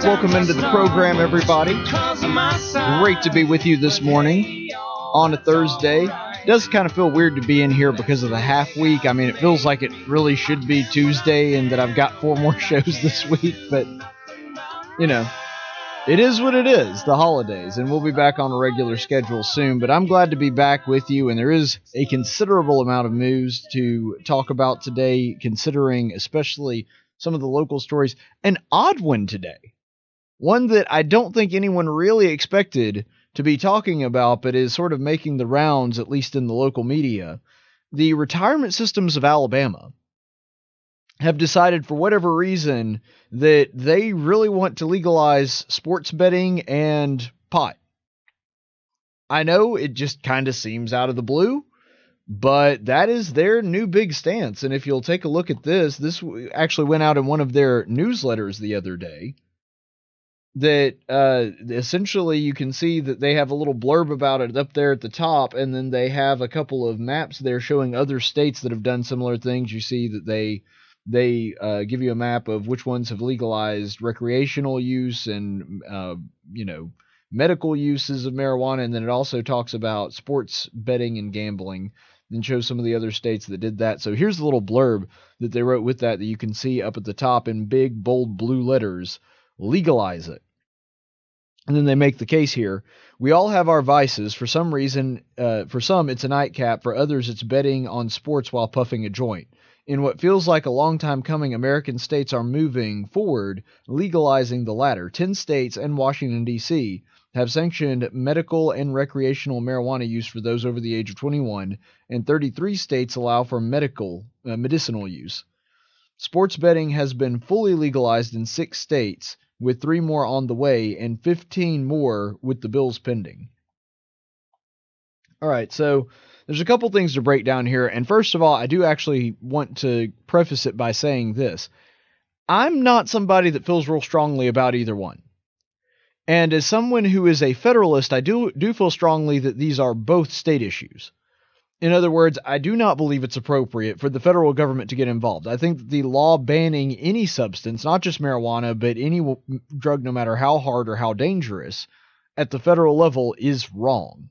Welcome into the program, everybody. Great to be with you this morning on a Thursday. It does kind of feel weird to be in here because of the half week. I mean, it feels like it really should be Tuesday and that I've got 4 more shows this week, but, you know, it is what it is, the holidays, and we'll be back on a regular schedule soon. But I'm glad to be back with you, and there is a considerable amount of news to talk about today, considering especially some of the local stories. An odd one today. One that I don't think anyone really expected to be talking about, but is sort of making the rounds, at least in the local media. The retirement systems of Alabama have decided, for whatever reason, that they really want to legalize sports betting and pot. I know it just kind of seems out of the blue, but that is their new big stance. And if you'll take a look at this actually went out in one of their newsletters the other day, that essentially you can see that they have a little blurb about it up there at the top, and then they have a couple of maps there showing other states that have done similar things. You see that they give you a map of which ones have legalized recreational use and medical uses of marijuana, and then it also talks about sports betting and gambling, and shows some of the other states that did that. So here's the little blurb that they wrote with that you can see up at the top in big, bold blue letters: legalize it. And then they make the case here. We all have our vices. For some reason, for some it's a nightcap. For others, it's betting on sports while puffing a joint. In what feels like a long time coming, American states are moving forward, legalizing the latter. 10 states and Washington, D.C. have sanctioned medical and recreational marijuana use for those over the age of 21, and 33 states allow for medicinal use. Sports betting has been fully legalized in 6 states, with 3 more on the way, and 15 more with the bills pending. All right, so there's a couple things to break down here, and first of all, I do actually want to preface it by saying this. I'm not somebody that feels real strongly about either one. And as someone who is a federalist, I do feel strongly that these are both state issues. In other words, I do not believe it's appropriate for the federal government to get involved. I think that the law banning any substance, not just marijuana, but any drug, no matter how hard or how dangerous, at the federal level is wrong.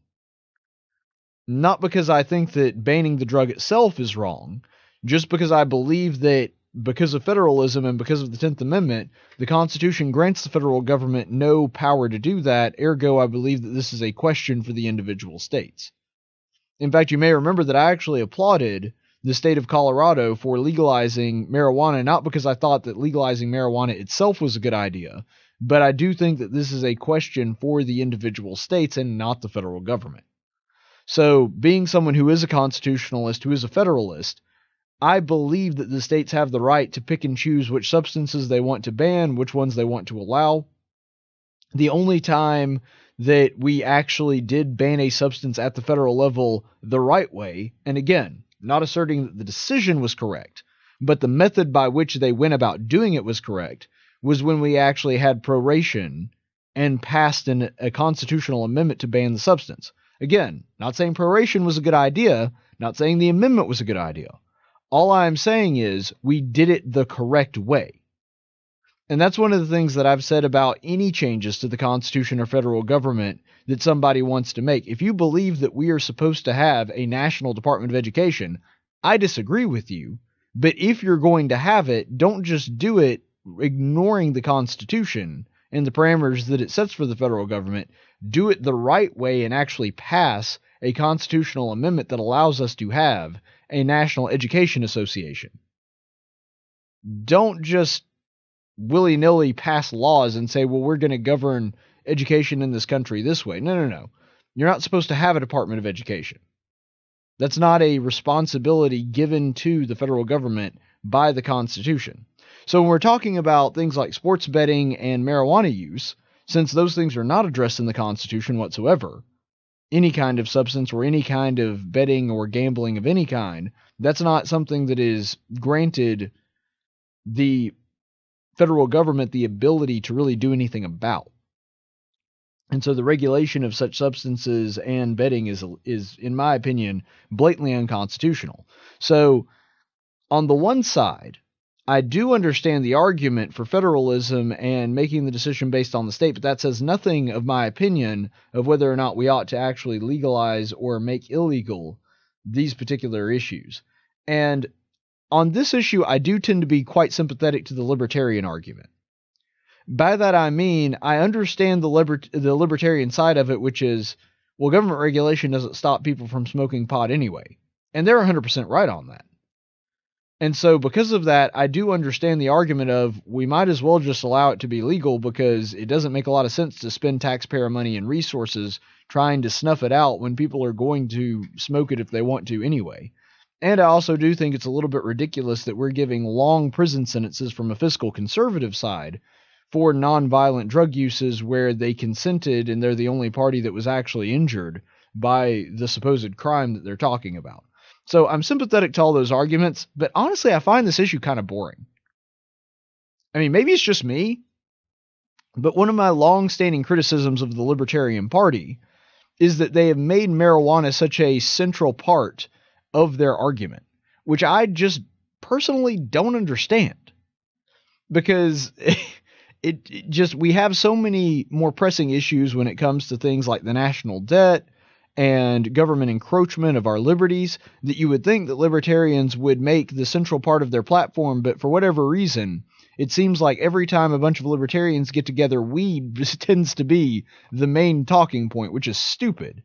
Not because I think that banning the drug itself is wrong, just because I believe that because of federalism and because of the 10th Amendment, the Constitution grants the federal government no power to do that. Ergo, I believe that this is a question for the individual states. In fact, you may remember that I actually applauded the state of Colorado for legalizing marijuana, not because I thought that legalizing marijuana itself was a good idea, but I do think that this is a question for the individual states and not the federal government. So, being someone who is a constitutionalist, who is a federalist, I believe that the states have the right to pick and choose which substances they want to ban, which ones they want to allow. The only time that we actually did ban a substance at the federal level the right way, and again, not asserting that the decision was correct, but the method by which they went about doing it was correct, was when we actually had proration and passed a constitutional amendment to ban the substance. Again, not saying proration was a good idea, not saying the amendment was a good idea. All I'm saying is we did it the correct way. And that's one of the things that I've said about any changes to the Constitution or federal government that somebody wants to make. If you believe that we are supposed to have a national Department of Education, I disagree with you. But if you're going to have it, don't just do it ignoring the Constitution and the parameters that it sets for the federal government. Do it the right way and actually pass a constitutional amendment that allows us to have a National Education Association. Don't just willy-nilly pass laws and say, well, we're going to govern education in this country this way. No. You're not supposed to have a Department of Education. That's not a responsibility given to the federal government by the Constitution. So when we're talking about things like sports betting and marijuana use, since those things are not addressed in the Constitution whatsoever, any kind of substance or any kind of betting or gambling of any kind, that's not something that is granted the federal government the ability to really do anything about. And so the regulation of such substances and betting is, in my opinion, blatantly unconstitutional. So on the one side, I do understand the argument for federalism and making the decision based on the state, but that says nothing of my opinion of whether or not we ought to actually legalize or make illegal these particular issues. And on this issue, I do tend to be quite sympathetic to the libertarian argument. By that I mean, I understand the libertarian side of it, which is, well, government regulation doesn't stop people from smoking pot anyway. And they're 100% right on that. And so because of that, I do understand the argument of we might as well just allow it to be legal because it doesn't make a lot of sense to spend taxpayer money and resources trying to snuff it out when people are going to smoke it if they want to anyway. And I also do think it's a little bit ridiculous that we're giving long prison sentences from a fiscal conservative side for nonviolent drug uses where they consented and they're the only party that was actually injured by the supposed crime that they're talking about. So I'm sympathetic to all those arguments, but honestly, I find this issue kind of boring. I mean, maybe it's just me, but one of my long-standing criticisms of the Libertarian Party is that they have made marijuana such a central part of their argument, which I just personally don't understand. Because we have so many more pressing issues when it comes to things like the national debt and government encroachment of our liberties that you would think that libertarians would make the central part of their platform, but for whatever reason, it seems like every time a bunch of libertarians get together, weed tends to be the main talking point, which is stupid,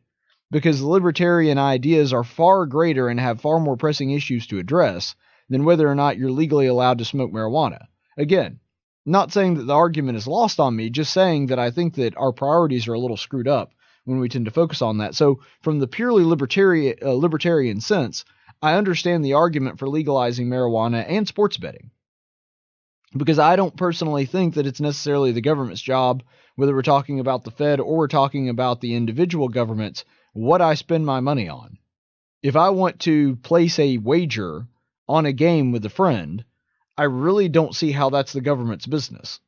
because the libertarian ideas are far greater and have far more pressing issues to address than whether or not you're legally allowed to smoke marijuana. Again, not saying that the argument is lost on me, just saying that I think that our priorities are a little screwed up when we tend to focus on that. So from the purely libertarian sense, I understand the argument for legalizing marijuana and sports betting. Because I don't personally think that it's necessarily the government's job, whether we're talking about the Fed or we're talking about the individual governments, what I spend my money on. If I want to place a wager on a game with a friend, I really don't see how that's the government's business.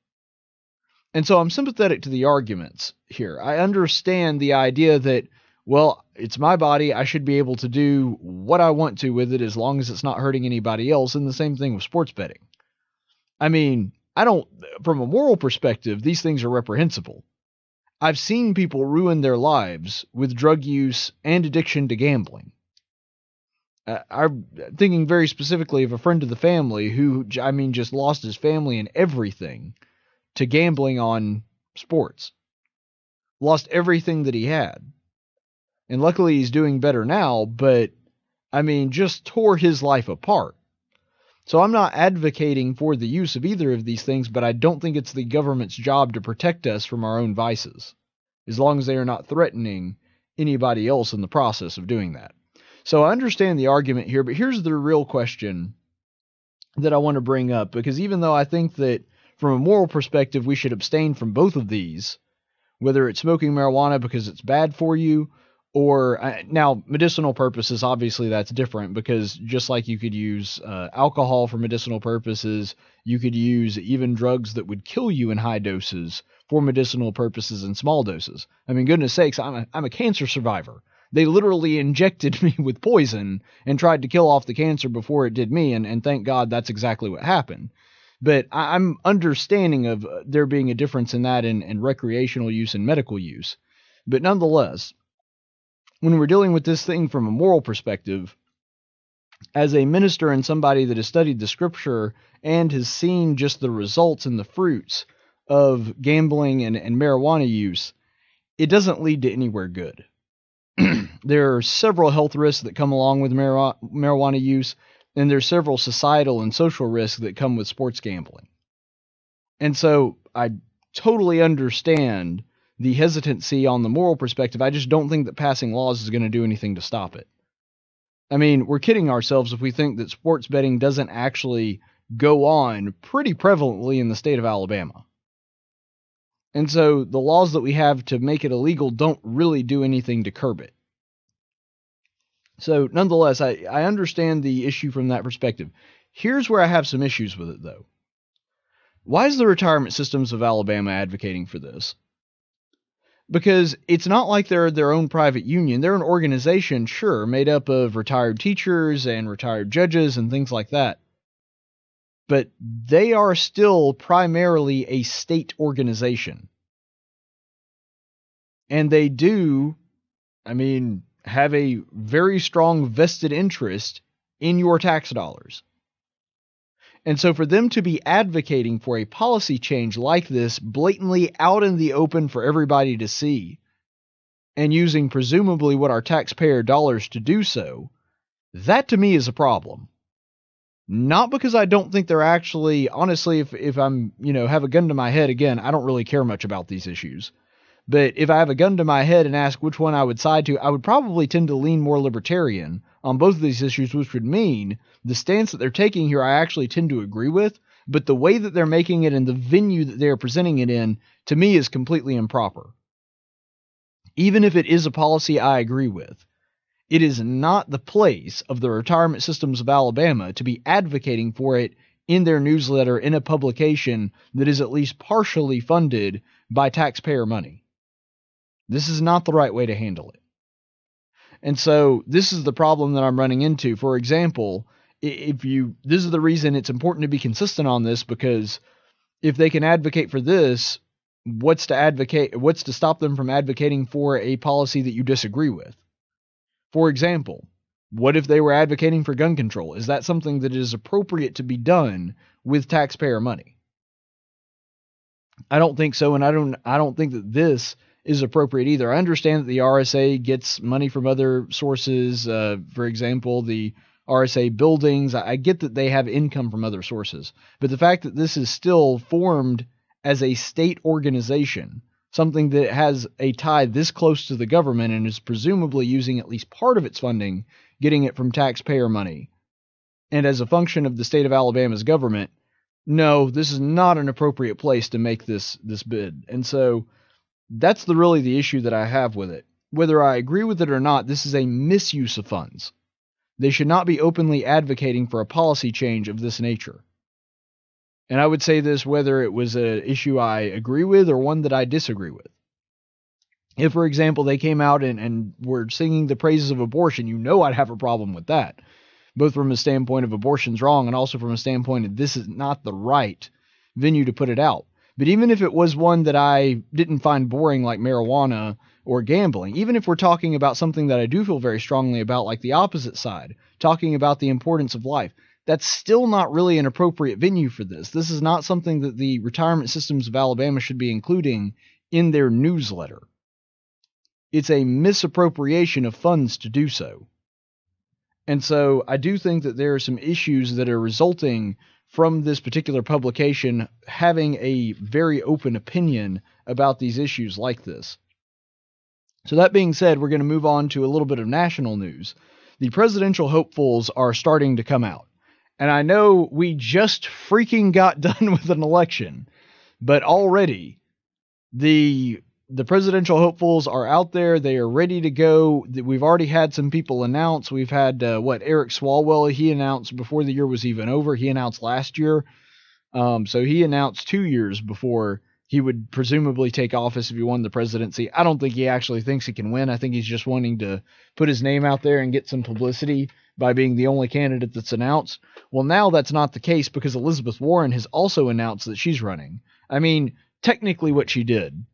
And so I'm sympathetic to the arguments here. I understand the idea that, well, it's my body. I should be able to do what I want to with it as long as it's not hurting anybody else. And the same thing with sports betting. I mean, from a moral perspective, these things are reprehensible. I've seen people ruin their lives with drug use and addiction to gambling. I'm thinking very specifically of a friend of the family who, just lost his family and everything to gambling on sports. Lost everything that he had. And luckily he's doing better now, but just tore his life apart. So I'm not advocating for the use of either of these things, but I don't think it's the government's job to protect us from our own vices, as long as they are not threatening anybody else in the process of doing that. So I understand the argument here, but here's the real question that I want to bring up, because even though I think that from a moral perspective, we should abstain from both of these, whether it's smoking marijuana because it's bad for you, or now medicinal purposes, obviously that's different, because just like you could use alcohol for medicinal purposes, you could use even drugs that would kill you in high doses for medicinal purposes in small doses. Goodness sakes, I'm a cancer survivor. They literally injected me with poison and tried to kill off the cancer before it did me, and thank God that's exactly what happened. But I'm understanding of there being a difference in that in recreational use and medical use. But nonetheless, when we're dealing with this thing from a moral perspective, as a minister and somebody that has studied the scripture and has seen just the results and the fruits of gambling and marijuana use, it doesn't lead to anywhere good. There are several health risks that come along with marijuana use, and there's several societal and social risks that come with sports gambling. And so I totally understand the hesitancy on the moral perspective. I just don't think that passing laws is going to do anything to stop it. We're kidding ourselves if we think that sports betting doesn't actually go on pretty prevalently in the state of Alabama. And so the laws that we have to make it illegal don't really do anything to curb it. So nonetheless, I understand the issue from that perspective. Here's where I have some issues with it, though. Why is the retirement systems of Alabama advocating for this? Because it's not like they're their own private union. They're an organization, sure, made up of retired teachers and retired judges and things like that. but they are still primarily a state organization. And they do, have a very strong vested interest in your tax dollars. And so for them to be advocating for a policy change like this blatantly out in the open for everybody to see, and using presumably what our taxpayer dollars to do so, that to me is a problem. Not because I don't think they're actually, honestly, if I'm, have a gun to my head, again, I don't really care much about these issues. But if I have a gun to my head and ask which one I would side to, I would probably tend to lean more libertarian on both of these issues, which would mean the stance that they're taking here I actually tend to agree with, but the way that they're making it and the venue that they're presenting it in, to me, is completely improper. Even if it is a policy I agree with, it is not the place of the retirement systems of Alabama to be advocating for it in their newsletter in a publication that is at least partially funded by taxpayer money. This is not the right way to handle it. And so this is the problem that I'm running into. For example, this is the reason it's important to be consistent on this, because if they can advocate for this, what's to stop them from advocating for a policy that you disagree with? For example, what if they were advocating for gun control? Is that something that is appropriate to be done with taxpayer money? I don't think so, and I don't think that this is appropriate either. I understand that the RSA gets money from other sources. For example, the RSA buildings. I get that they have income from other sources. But the fact that this is still formed as a state organization, something that has a tie this close to the government and is presumably using at least part of its funding, getting it from taxpayer money, and as a function of the state of Alabama's government, no, this is not an appropriate place to make this bid. And so that's really the issue that I have with it. Whether I agree with it or not, this is a misuse of funds. They should not be openly advocating for a policy change of this nature. And I would say this whether it was an issue I agree with or one that I disagree with. If, for example, they came out and were singing the praises of abortion, I'd have a problem with that. Both from a standpoint of abortion's wrong and also from a standpoint of this is not the right venue to put it out. But even if it was one that I didn't find boring like marijuana or gambling, even if we're talking about something that I do feel very strongly about, like the opposite side, talking about the importance of life, that's still not really an appropriate venue for this. This is not something that the retirement systems of Alabama should be including in their newsletter. It's a misappropriation of funds to do so. And so I do think that there are some issues that are resulting from this particular publication having a very open opinion about these issues like this. So that being said, we're going to move on to a little bit of national news. The presidential hopefuls are starting to come out. And I know we just freaking got done with an election, but already the presidential hopefuls are out there. They are ready to go. We've already had some people announce. We've had, Eric Swalwell, he announced before the year was even over. He announced last year. So he announced 2 years before he would presumably take office if he won the presidency. I don't think he actually thinks he can win. I think he's just wanting to put his name out there and get some publicity by being the only candidate that's announced. Well, now that's not the case because Elizabeth Warren has also announced that she's running. I mean, technically what she did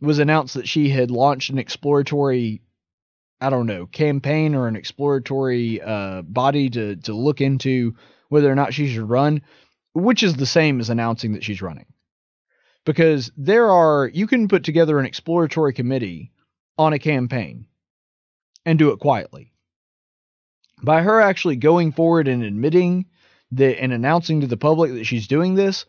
was announce that she had launched an exploratory, campaign or an exploratory body to look into whether or not she should run, which is the same as announcing that she's running. Because you can put together an exploratory committee on a campaign and do it quietly. By her actually going forward and admitting that and announcing to the public that she's doing this,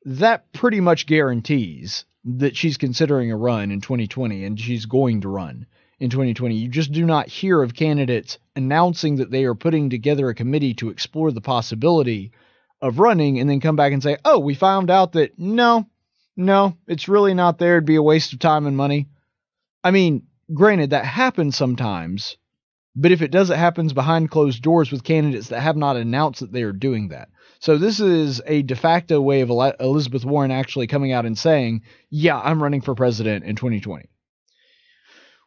that pretty much guarantees that she's considering a run in 2020 and she's going to run in 2020. You just do not hear of candidates announcing that they are putting together a committee to explore the possibility of running and then come back and say, oh, we found out that no, it's really not there. It'd be a waste of time and money. I mean, granted, that happens sometimes, but if it does, it happens behind closed doors with candidates that have not announced that they are doing that. So this is a de facto way of Elizabeth Warren actually coming out and saying, yeah, I'm running for president in 2020,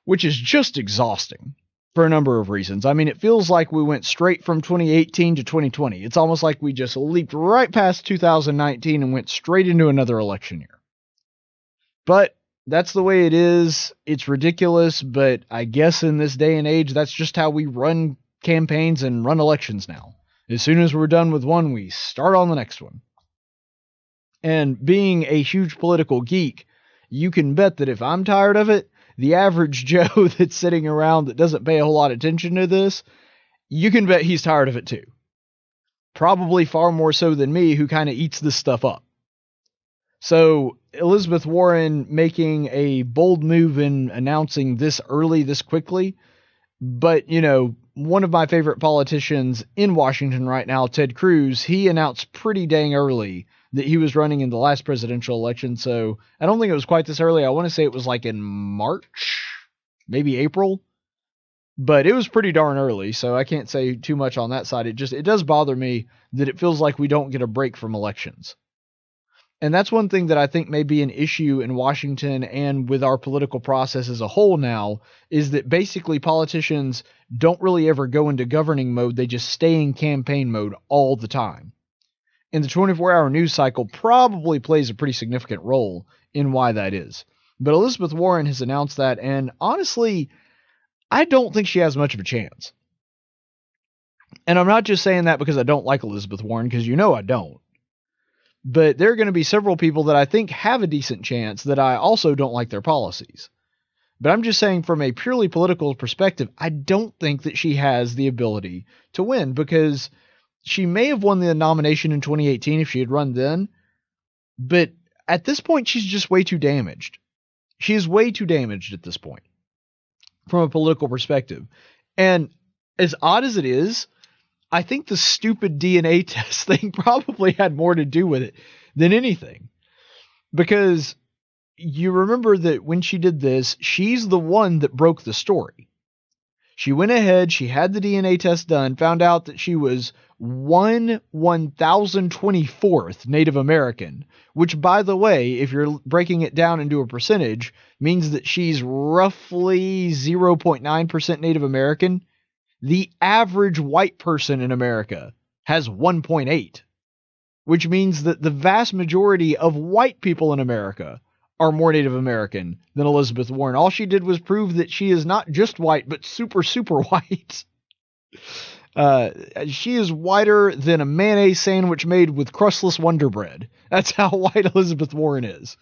which is just exhausting. for a number of reasons. I mean, it feels like we went straight from 2018 to 2020. It's almost like we just leaped right past 2019 and went straight into another election year. But that's the way it is. It's ridiculous, but I guess in this day and age, that's just how we run campaigns and run elections now. As soon as we're done with one, we start on the next one. And being a huge political geek, you can bet that if I'm tired of it, the average Joe that's sitting around that doesn't pay a whole lot of attention to this, you can bet he's tired of it too. Probably far more so than me, who kind of eats this stuff up. So Elizabeth Warren making a bold move in announcing this early, this quickly. But, you know, one of my favorite politicians in Washington right now, Ted Cruz, he announced pretty dang early that he was running in the last presidential election. So I don't think it was quite this early. I want to say it was like in March, maybe April, but it was pretty darn early. So I can't say too much on that side. It does bother me that it feels like we don't get a break from elections. And that's one thing that I think may be an issue in Washington and with our political process as a whole now, is that basically politicians don't really ever go into governing mode. They just stay in campaign mode all the time. And the 24-hour news cycle probably plays a pretty significant role in why that is. But Elizabeth Warren has announced that, and honestly, I don't think she has much of a chance. And I'm not just saying that because I don't like Elizabeth Warren, because you know I don't. But there are going to be several people that I think have a decent chance that I also don't like their policies. But I'm just saying from a purely political perspective, I don't think that she has the ability to win, because she may have won the nomination in 2018 if she had run then. But at this point, she's just way too damaged. She is way too damaged at this point from a political perspective. And as odd as it is, I think the stupid DNA test thing probably had more to do with it than anything. Because you remember that when she did this, she's the one that broke the story. She went ahead, she had the DNA test done, found out that she was 1/1024th Native American, which, by the way, if you're breaking it down into a percentage, means that she's roughly 0.9% Native American. The average white person in America has 1.8, which means that the vast majority of white people in America are more Native American than Elizabeth Warren. All she did was prove that she is not just white, but super, super white. She is whiter than a mayonnaise sandwich made with crustless Wonder Bread. That's how white Elizabeth Warren is.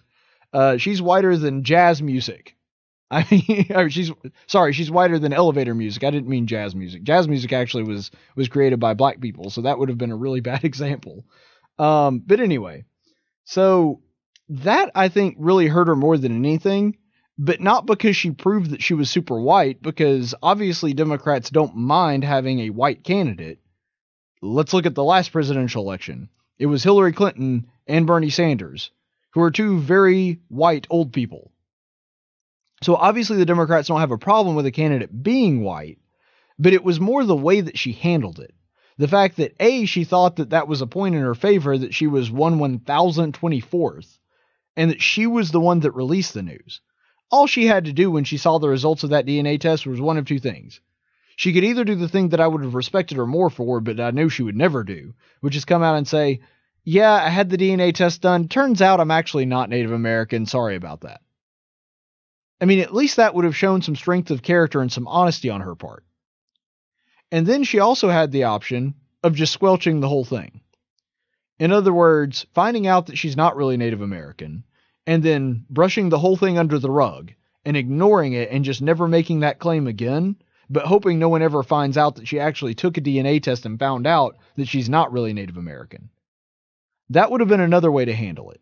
She's whiter than jazz music. I mean, she's whiter than elevator music. I didn't mean jazz music. Jazz music actually was created by black people, so that would have been a really bad example. But anyway, so that I think really hurt her more than anything, but not because she proved that she was super white, because obviously Democrats don't mind having a white candidate. Let's look at the last presidential election. It was Hillary Clinton and Bernie Sanders, who are two very white old people. So obviously the Democrats don't have a problem with a candidate being white, but it was more the way that she handled it. The fact that she thought that that was a point in her favor, that she was 1/1024th, and that she was the one that released the news. All she had to do when she saw the results of that DNA test was one of two things. She could either do the thing that I would have respected her more for, but I knew she would never do, which is come out and say, yeah, I had the DNA test done. Turns out I'm actually not Native American. Sorry about that. I mean, at least that would have shown some strength of character and some honesty on her part. And then she also had the option of just squelching the whole thing. In other words, finding out that she's not really Native American, and then brushing the whole thing under the rug and ignoring it and just never making that claim again, but hoping no one ever finds out that she actually took a DNA test and found out that she's not really Native American. That would have been another way to handle it.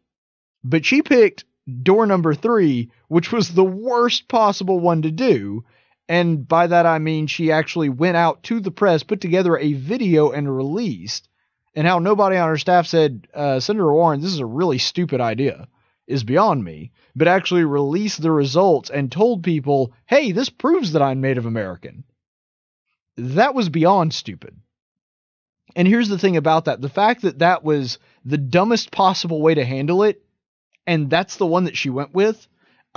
But she picked door number 3, which was the worst possible one to do. And by that, I mean, she actually went out to the press, put together a video and released, and how nobody on her staff said, Senator Warren, this is a really stupid idea, is beyond me, but actually released the results and told people, hey, this proves that I'm Native American. That was beyond stupid. And here's the thing about that. The fact that that was the dumbest possible way to handle it, and that's the one that she went with,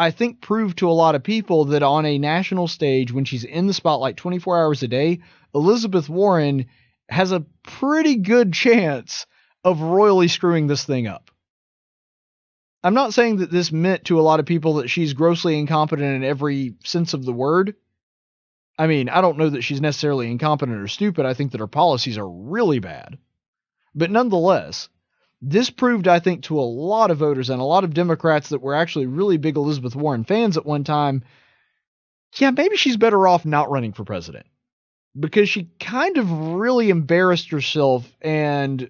I think, proved to a lot of people that on a national stage, when she's in the spotlight 24 hours a day, Elizabeth Warren has a pretty good chance of royally screwing this thing up. I'm not saying that this meant to a lot of people that she's grossly incompetent in every sense of the word. I mean, I don't know that she's necessarily incompetent or stupid. I think that her policies are really bad. But nonetheless, this proved, I think, to a lot of voters and a lot of Democrats that were actually really big Elizabeth Warren fans at one time, yeah, maybe she's better off not running for president. Because she kind of really embarrassed herself and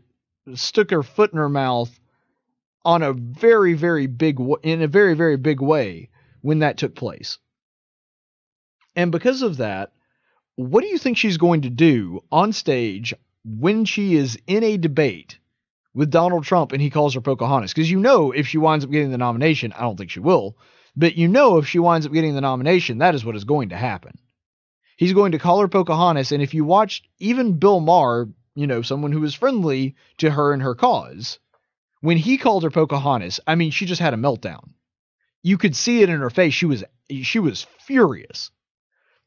stuck her foot in her mouth on a very, very big way when that took place. And because of that, what do you think she's going to do on stage when she is in a debate with Donald Trump and he calls her Pocahontas? Because if she winds up getting the nomination, I don't think she will, but if she winds up getting the nomination, that is what is going to happen. He's going to call her Pocahontas, and if you watched even Bill Maher, someone who was friendly to her and her cause, when he called her Pocahontas, I mean, she just had a meltdown. You could see it in her face. She was furious.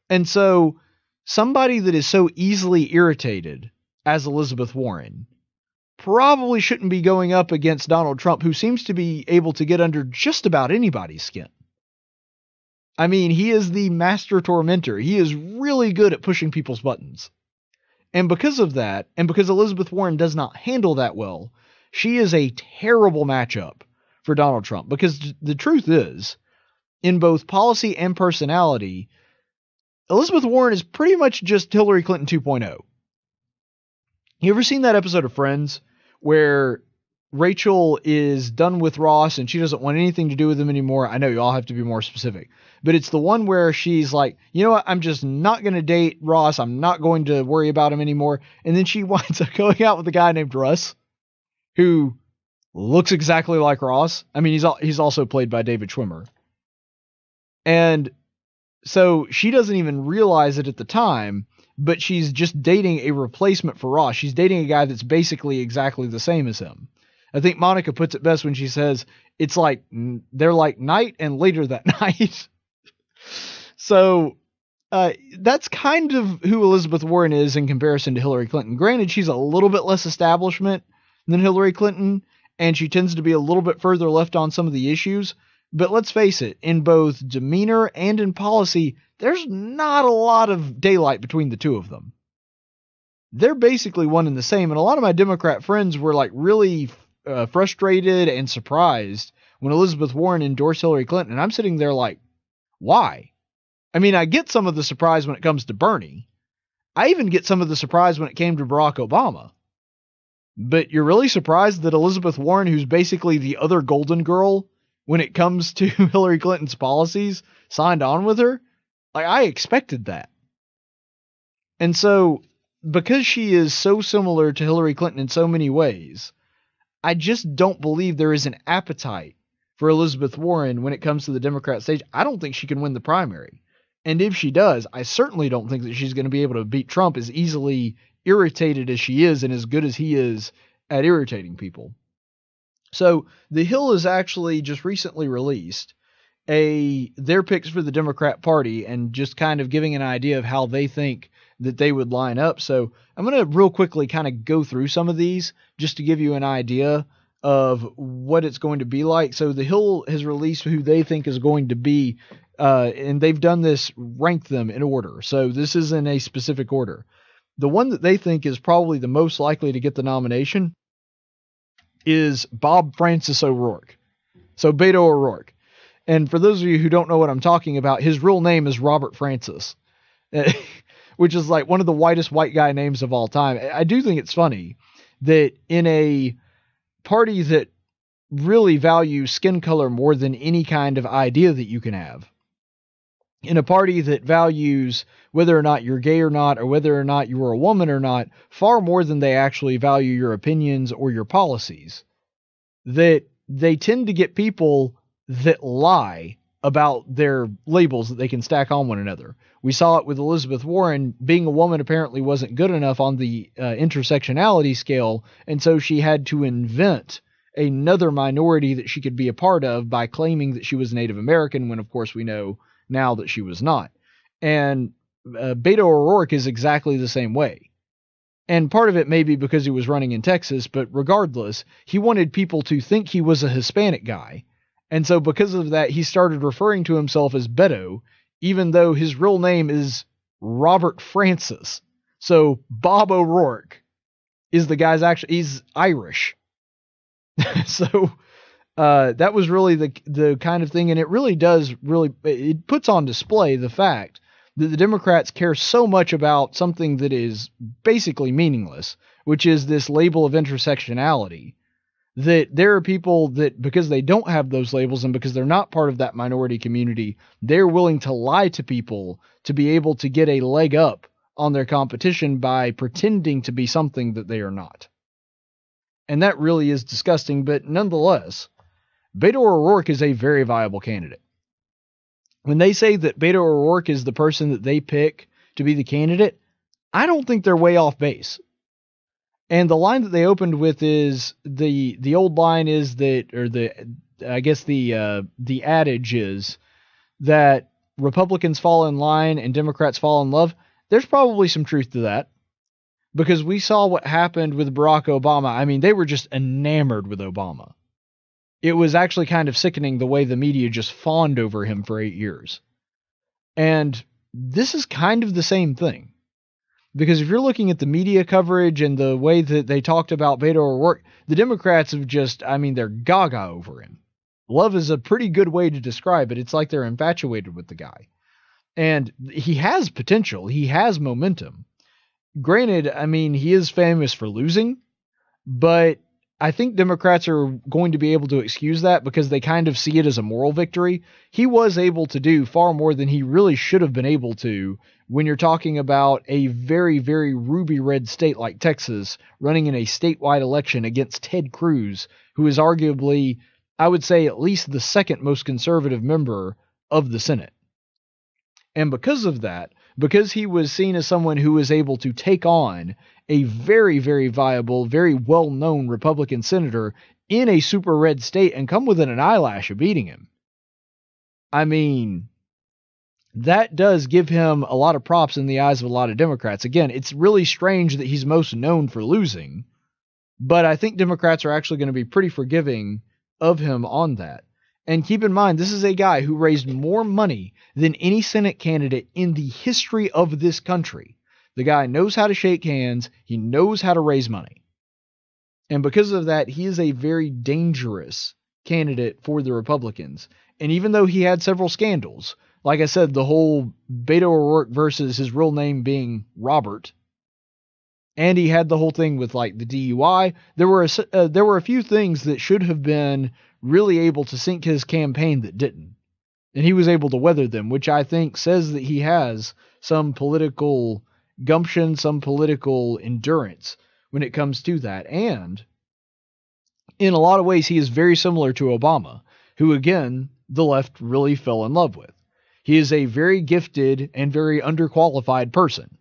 And so somebody that is so easily irritated as Elizabeth Warren probably shouldn't be going up against Donald Trump, who seems to be able to get under just about anybody's skin. I mean, he is the master tormentor. He is really good at pushing people's buttons. And because of that, and because Elizabeth Warren does not handle that well, she is a terrible matchup for Donald Trump. Because the truth is, in both policy and personality, Elizabeth Warren is pretty much just Hillary Clinton 2.0. You ever seen that episode of Friends where Rachel is done with Ross and she doesn't want anything to do with him anymore? I know you all have to be more specific, but it's the one where she's like, you know what? I'm just not going to date Ross. I'm not going to worry about him anymore. And then she winds up going out with a guy named Russ who looks exactly like Ross. I mean, he's also played by David Schwimmer. And so she doesn't even realize it at the time, but she's just dating a replacement for Ross. She's dating a guy that's basically exactly the same as him. I think Monica puts it best when she says it's like they're like night and later that night. So that's kind of who Elizabeth Warren is in comparison to Hillary Clinton. Granted, she's a little bit less establishment than Hillary Clinton, and she tends to be a little bit further left on some of the issues. But let's face it, in both demeanor and in policy, there's not a lot of daylight between the two of them. They're basically one and the same. And a lot of my Democrat friends were like really frustrated and surprised when Elizabeth Warren endorsed Hillary Clinton. And I'm sitting there like, why? I mean, I get some of the surprise when it comes to Bernie. I even get some of the surprise when it came to Barack Obama. But you're really surprised that Elizabeth Warren, who's basically the other golden girl when it comes to Hillary Clinton's policies, signed on with her? Like, I expected that. And so, because she is so similar to Hillary Clinton in so many ways, I just don't believe there is an appetite for Elizabeth Warren when it comes to the Democrat stage. I don't think she can win the primary. And if she does, I certainly don't think that she's going to be able to beat Trump, as easily irritated as she is and as good as he is at irritating people. So The Hill has actually just recently released their picks for the Democrat Party and just kind of giving an idea of how they think that they would line up. So I'm going to real quickly kind of go through some of these just to give you an idea of what it's going to be like. So The Hill has released who they think is going to be, and they've done this, rank them in order. So this is in a specific order. The one that they think is probably the most likely to get the nomination is Bob Francis O'Rourke. So Beto O'Rourke. And for those of you who don't know what I'm talking about, his real name is Robert Francis, which is like one of the whitest white guy names of all time. I do think it's funny that in a party that really values skin color more than any kind of idea that you can have, in a party that values whether or not you're gay or not, or whether or not you are a woman or not, far more than they actually value your opinions or your policies, that they tend to get people that lie about their labels that they can stack on one another. We saw it with Elizabeth Warren. Being a woman apparently wasn't good enough on the intersectionality scale, and so she had to invent another minority that she could be a part of by claiming that she was Native American, when of course we know now that she was not. And Beto O'Rourke is exactly the same way. And part of it may be because he was running in Texas, but regardless, he wanted people to think he was a Hispanic guy. And so because of that, he started referring to himself as Beto, even though his real name is Robert Francis. So Bob O'Rourke is the guy's he's Irish. So that was really the kind of thing, and it really it puts on display the fact that the Democrats care so much about something that is basically meaningless, which is this label of intersectionality, that there are people that, because they don't have those labels and because they're not part of that minority community, they're willing to lie to people to be able to get a leg up on their competition by pretending to be something that they are not. And that really is disgusting, but nonetheless, Beto O'Rourke is a very viable candidate. When they say that Beto O'Rourke is the person that they pick to be the candidate, I don't think they're way off base. And the line that they opened with is the old line is that, or the adage is that Republicans fall in line and Democrats fall in love. There's probably some truth to that, because we saw what happened with Barack Obama. I mean, they were just enamored with Obama. It was actually kind of sickening the way the media just fawned over him for 8 years. And this is kind of the same thing. Because if you're looking at the media coverage and the way that they talked about Beto O'Rourke, the Democrats have they're gaga over him. Love is a pretty good way to describe it. It's like they're infatuated with the guy. And he has potential. He has momentum. Granted, I mean, he is famous for losing, but I think Democrats are going to be able to excuse that because they kind of see it as a moral victory. He was able to do far more than he really should have been able to when you're talking about a very, very ruby red state like Texas running in a statewide election against Ted Cruz, who is arguably, I would say, at least the second most conservative member of the Senate. And because of that, because he was seen as someone who was able to take on a very, very viable, very well-known Republican senator in a super red state and come within an eyelash of beating him, I mean, that does give him a lot of props in the eyes of a lot of Democrats. Again, it's really strange that he's most known for losing, but I think Democrats are actually going to be pretty forgiving of him on that. And keep in mind, this is a guy who raised more money than any Senate candidate in the history of this country. The guy knows how to shake hands. He knows how to raise money. And because of that, he is a very dangerous candidate for the Republicans. And even though he had several scandals, like I said, the whole Beto O'Rourke versus his real name being Robert, and he had the whole thing with like the DUI, there were a few things that should have been really able to sink his campaign that didn't. And he was able to weather them, which I think says that he has some political gumption, some political endurance when it comes to that. And in a lot of ways, he is very similar to Obama, who, again, the left really fell in love with. He is a very gifted and very underqualified person.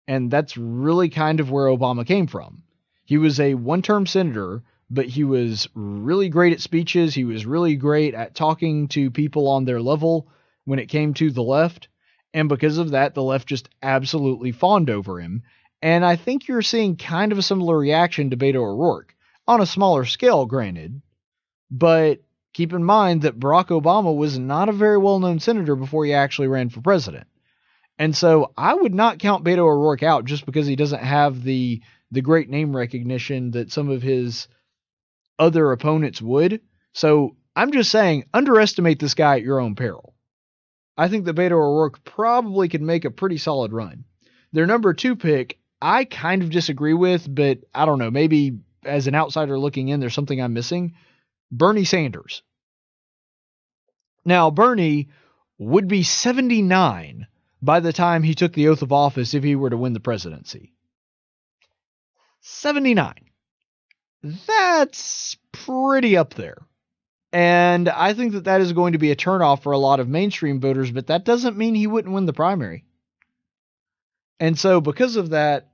And that's really kind of where Obama came from. He was a one-term senator, but he was really great at speeches. He was really great at talking to people on their level when it came to the left. And because of that, the left just absolutely fawned over him. And I think you're seeing kind of a similar reaction to Beto O'Rourke, on a smaller scale, granted. But keep in mind that Barack Obama was not a very well-known senator before he actually ran for president. And so I would not count Beto O'Rourke out just because he doesn't have the great name recognition that some of his other opponents would. So I'm just saying, underestimate this guy at your own peril. I think that Beto O'Rourke probably could make a pretty solid run. Their number 2 pick, I kind of disagree with, but I don't know, maybe as an outsider looking in, there's something I'm missing. Bernie Sanders. Now, Bernie would be 79 by the time he took the oath of office if he were to win the presidency. 79. That's pretty up there. And I think that that is going to be a turnoff for a lot of mainstream voters, but that doesn't mean he wouldn't win the primary. And so because of that,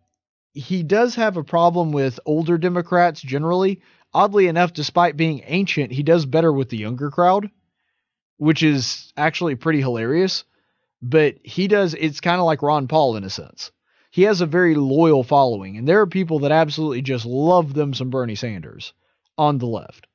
he does have a problem with older Democrats generally. oddly enough, despite being ancient, he does better with the younger crowd, which is actually pretty hilarious. But it's kind of like Ron Paul in a sense. He has a very loyal following, and there are people that absolutely just love them some Bernie Sanders on the left.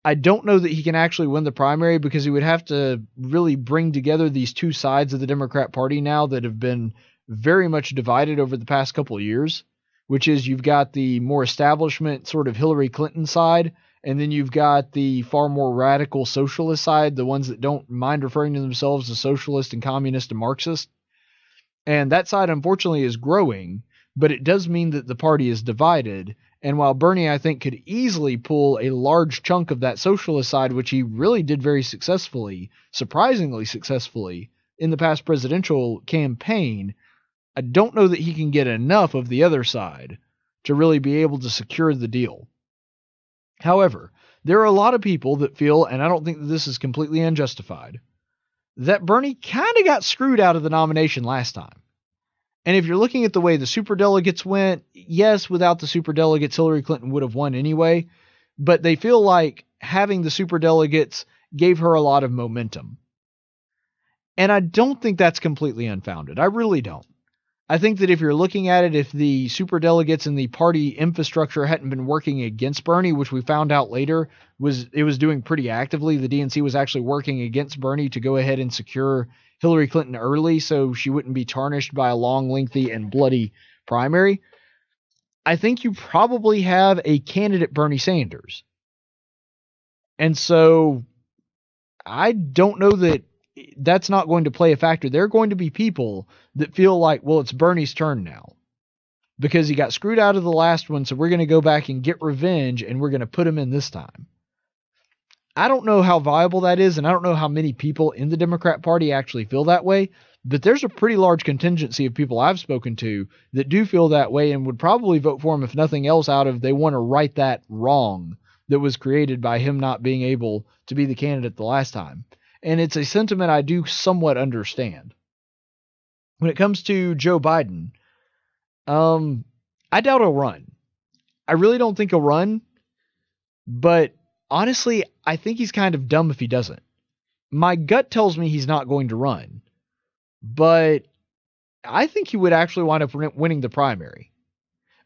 I don't know that he can actually win the primary because he would have to really bring together these two sides of the Democrat Party now that have been very much divided over the past couple of years, which is you've got the more establishment sort of Hillary Clinton side, and then you've got the far more radical socialist side, the ones that don't mind referring to themselves as socialist and communist and Marxist. And that side, unfortunately, is growing, but it does mean that the party is divided. And while Bernie, I think, could easily pull a large chunk of that socialist side, which he really did very successfully, surprisingly successfully, in the past presidential campaign, I don't know that he can get enough of the other side to really be able to secure the deal. However, there are a lot of people that feel, and I don't think that this is completely unjustified, that Bernie kind of got screwed out of the nomination last time. And if you're looking at the way the superdelegates went, yes, without the superdelegates, Hillary Clinton would have won anyway, but they feel like having the superdelegates gave her a lot of momentum. And I don't think that's completely unfounded. I really don't. I think that if you're looking at it, if the superdelegates and the party infrastructure hadn't been working against Bernie, which we found out later was doing pretty actively, the DNC was actually working against Bernie to go ahead and secure Hillary Clinton early so she wouldn't be tarnished by a long, lengthy, and bloody primary. I think you probably have a candidate Bernie Sanders. And so I don't know that that's not going to play a factor. There are going to be people that feel like, well, it's Bernie's turn now because he got screwed out of the last one, so we're going to go back and get revenge, and we're going to put him in this time. I don't know how viable that is, and I don't know how many people in the Democrat Party actually feel that way, but there's a pretty large contingency of people I've spoken to that do feel that way and would probably vote for him, if nothing else, out of they want to right that wrong that was created by him not being able to be the candidate the last time. And it's a sentiment I do somewhat understand. When it comes to Joe Biden, I doubt he'll run. I really don't think he'll run, but honestly, I think he's kind of dumb if he doesn't. My gut tells me he's not going to run, but I think he would actually wind up winning the primary.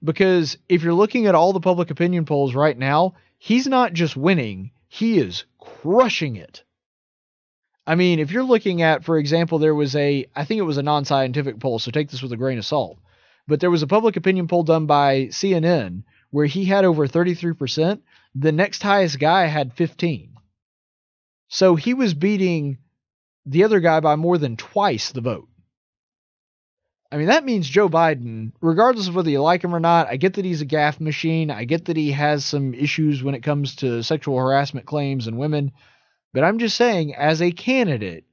Because if you're looking at all the public opinion polls right now, he's not just winning, he is crushing it. I mean, if you're looking at, for example, I think it was a non-scientific poll, so take this with a grain of salt, but there was a public opinion poll done by CNN where he had over 33%. The next highest guy had 15. So he was beating the other guy by more than twice the vote. I mean, that means Joe Biden, regardless of whether you like him or not, I get that he's a gaffe machine. I get that he has some issues when it comes to sexual harassment claims and women. But I'm just saying, as a candidate,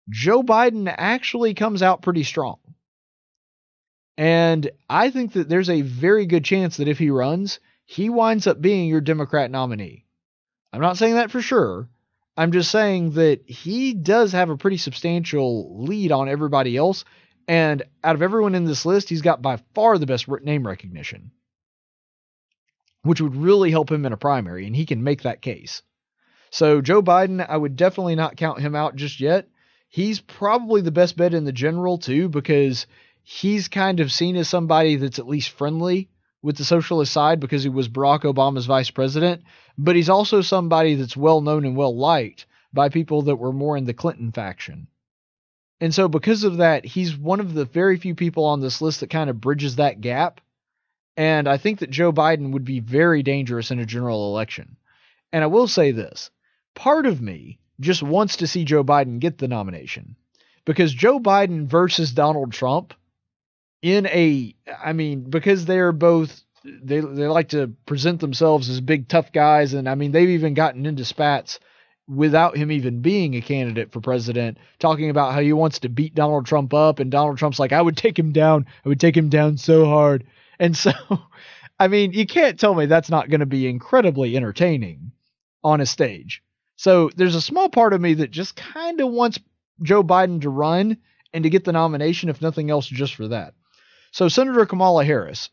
Joe Biden actually comes out pretty strong. And I think that there's a very good chance that if he runs, he winds up being your Democrat nominee. I'm not saying that for sure. I'm just saying that he does have a pretty substantial lead on everybody else. And out of everyone in this list, he's got by far the best name recognition, which would really help him in a primary, and he can make that case. So Joe Biden, I would definitely not count him out just yet. He's probably the best bet in the general too, because he's kind of seen as somebody that's at least friendly with the socialist side because he was Barack Obama's vice president, but he's also somebody that's well known and well liked by people that were more in the Clinton faction. And so because of that, he's one of the very few people on this list that kind of bridges that gap. And I think that Joe Biden would be very dangerous in a general election. And I will say this. Part of me just wants to see Joe Biden get the nomination, because Joe Biden versus Donald Trump because they're both, they like to present themselves as big tough guys. And I mean, they've even gotten into spats without him even being a candidate for president, talking about how he wants to beat Donald Trump up. And Donald Trump's like, I would take him down. I would take him down so hard. And so, I mean, you can't tell me that's not going to be incredibly entertaining on a stage. So there's a small part of me that just kind of wants Joe Biden to run and to get the nomination, if nothing else, just for that. So Senator Kamala Harris,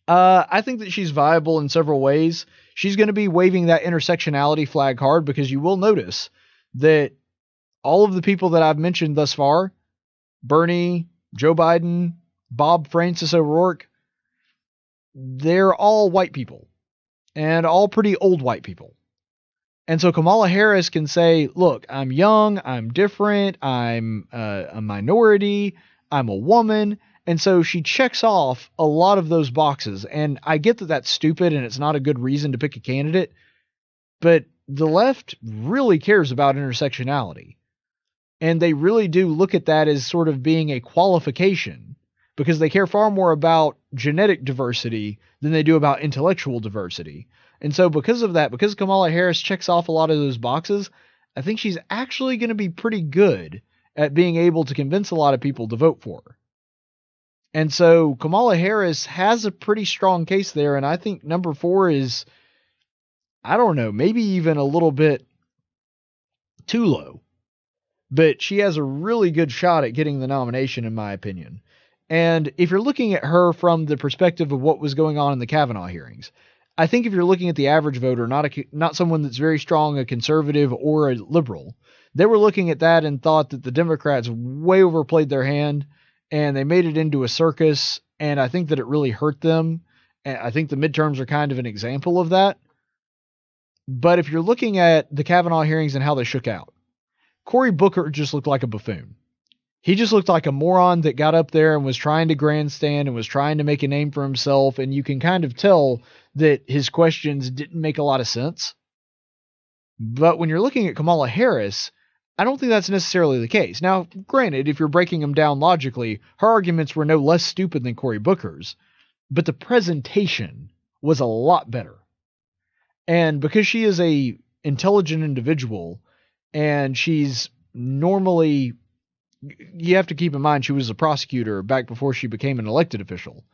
I think that she's viable in several ways. She's going to be waving that intersectionality flag hard because you will notice that all of the people that I've mentioned thus far, Bernie, Joe Biden, Bob Francis O'Rourke, they're all white people and all pretty old white people. And so Kamala Harris can say, look, I'm young, I'm different, I'm a minority, I'm a woman. And so she checks off a lot of those boxes. And I get that that's stupid and it's not a good reason to pick a candidate, but the left really cares about intersectionality. And they really do look at that as sort of being a qualification because they care far more about genetic diversity than they do about intellectual diversity. And so because of that, because Kamala Harris checks off a lot of those boxes, I think she's actually going to be pretty good at being able to convince a lot of people to vote for her. And so Kamala Harris has a pretty strong case there. And I think number 4 is, I don't know, maybe even a little bit too low. But she has a really good shot at getting the nomination, in my opinion. And if you're looking at her from the perspective of what was going on in the Kavanaugh hearings, I think if you're looking at the average voter, not someone that's very strong, a conservative or a liberal, they were looking at that and thought that the Democrats way overplayed their hand and they made it into a circus. And I think that it really hurt them. And I think the midterms are kind of an example of that. But if you're looking at the Kavanaugh hearings and how they shook out, Cory Booker just looked like a buffoon. He just looked like a moron that got up there and was trying to grandstand and was trying to make a name for himself. And you can kind of tell that his questions didn't make a lot of sense. But when you're looking at Kamala Harris, I don't think that's necessarily the case. Now, granted, if you're breaking them down logically, her arguments were no less stupid than Cory Booker's, but the presentation was a lot better. And because she is a intelligent individual and she's normally, you have to keep in mind she was a prosecutor back before she became an elected official.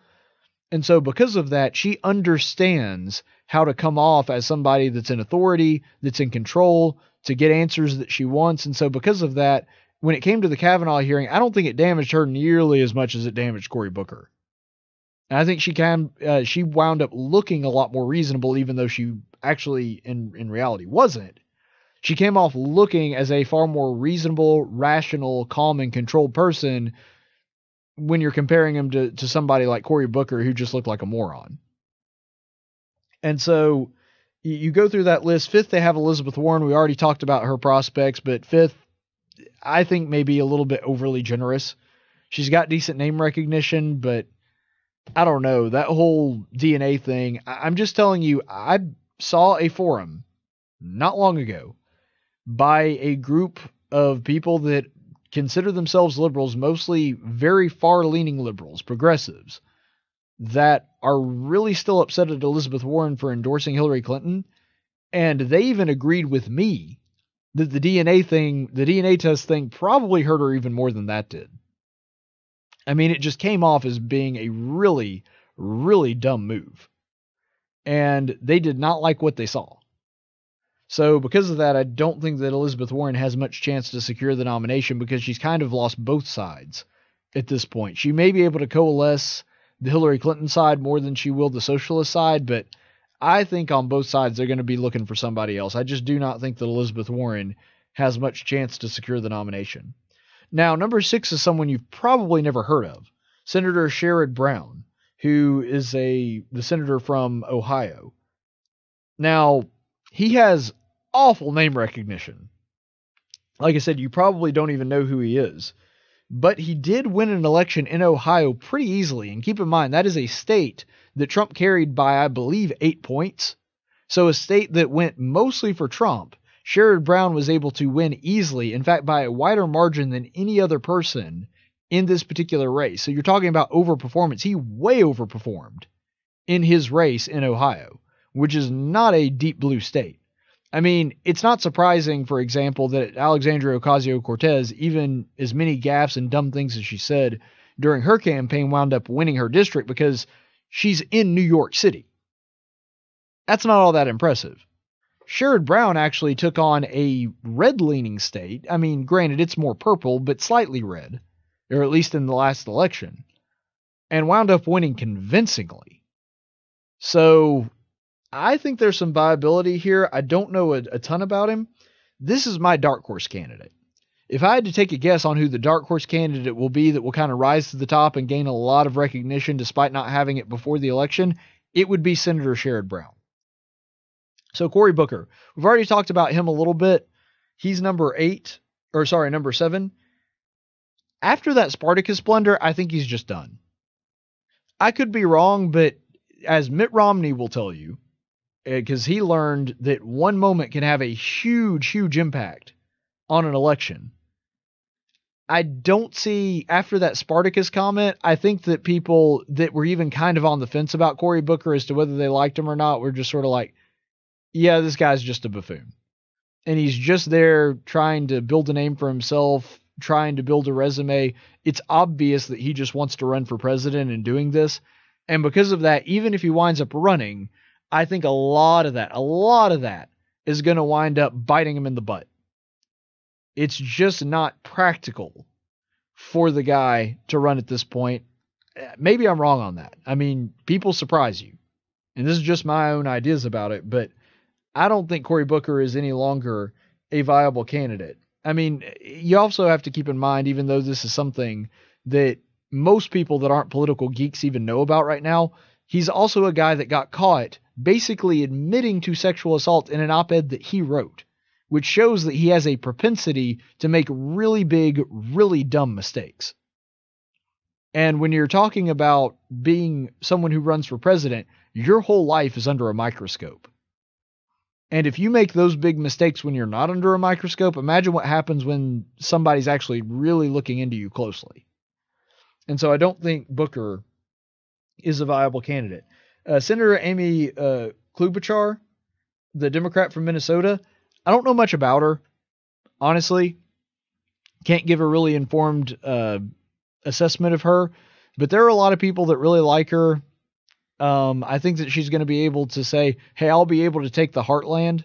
And so because of that, she understands how to come off as somebody that's in authority, that's in control, to get answers that she wants. And so because of that, when it came to the Kavanaugh hearing, I don't think it damaged her nearly as much as it damaged Cory Booker. And I think she wound up looking a lot more reasonable, even though she actually in reality wasn't. She came off looking as a far more reasonable, rational, calm, and controlled person when you're comparing him to somebody like Cory Booker, who just looked like a moron. And so you go through that list. 5th, they have Elizabeth Warren. We already talked about her prospects, but 5th, I think maybe a little bit overly generous. She's got decent name recognition, but I don't know. That whole DNA thing, I'm just telling you, I saw a forum not long ago by a group of people that consider themselves liberals, mostly very far-leaning liberals, progressives, that are really still upset at Elizabeth Warren for endorsing Hillary Clinton. And they even agreed with me that the DNA test thing probably hurt her even more than that did. I mean, it just came off as being a really, really dumb move. And they did not like what they saw. So because of that, I don't think that Elizabeth Warren has much chance to secure the nomination because she's kind of lost both sides at this point. She may be able to coalesce the Hillary Clinton side more than she will the socialist side, but I think on both sides they're going to be looking for somebody else. I just do not think that Elizabeth Warren has much chance to secure the nomination. Now, number 6 is someone you've probably never heard of, Senator Sherrod Brown, who is the senator from Ohio. Now, he has awful name recognition. Like I said, you probably don't even know who he is. But he did win an election in Ohio pretty easily. And keep in mind, that is a state that Trump carried by, I believe, 8 points. So a state that went mostly for Trump, Sherrod Brown was able to win easily, in fact, by a wider margin than any other person in this particular race. So you're talking about overperformance. He way overperformed in his race in Ohio, which is not a deep blue state. I mean, it's not surprising, for example, that Alexandria Ocasio-Cortez, even as many gaffes and dumb things as she said during her campaign, wound up winning her district because she's in New York City. That's not all that impressive. Sherrod Brown actually took on a red-leaning state. I mean, granted, it's more purple, but slightly red, or at least in the last election, and wound up winning convincingly. So I think there's some viability here. I don't know a ton about him. This is my dark horse candidate. If I had to take a guess on who the dark horse candidate will be that will kind of rise to the top and gain a lot of recognition despite not having it before the election, it would be Senator Sherrod Brown. So Cory Booker, we've already talked about him a little bit. He's number 7. After that Spartacus blunder, I think he's just done. I could be wrong, but as Mitt Romney will tell you, because he learned that one moment can have a huge, huge impact on an election. I don't see, after that Spartacus comment, I think that people that were even kind of on the fence about Cory Booker as to whether they liked him or not were just sort of like, yeah, this guy's just a buffoon. And he's just there trying to build a name for himself, trying to build a resume. It's obvious that he just wants to run for president and doing this. And because of that, even if he winds up running, I think a lot of that is going to wind up biting him in the butt. It's just not practical for the guy to run at this point. Maybe I'm wrong on that. I mean, people surprise you. And this is just my own ideas about it, but I don't think Cory Booker is any longer a viable candidate. I mean, you also have to keep in mind, even though this is something that most people that aren't political geeks even know about right now, he's also a guy that got caught basically admitting to sexual assault in an op-ed that he wrote, which shows that he has a propensity to make really big, really dumb mistakes. And when you're talking about being someone who runs for president, your whole life is under a microscope. And if you make those big mistakes when you're not under a microscope, imagine what happens when somebody's actually really looking into you closely. And so I don't think Booker is a viable candidate. Senator Amy Klobuchar, the Democrat from Minnesota, I don't know much about her, honestly. Can't give a really informed assessment of her, but there are a lot of people that really like her. I think that she's going to be able to say, hey, I'll be able to take the heartland.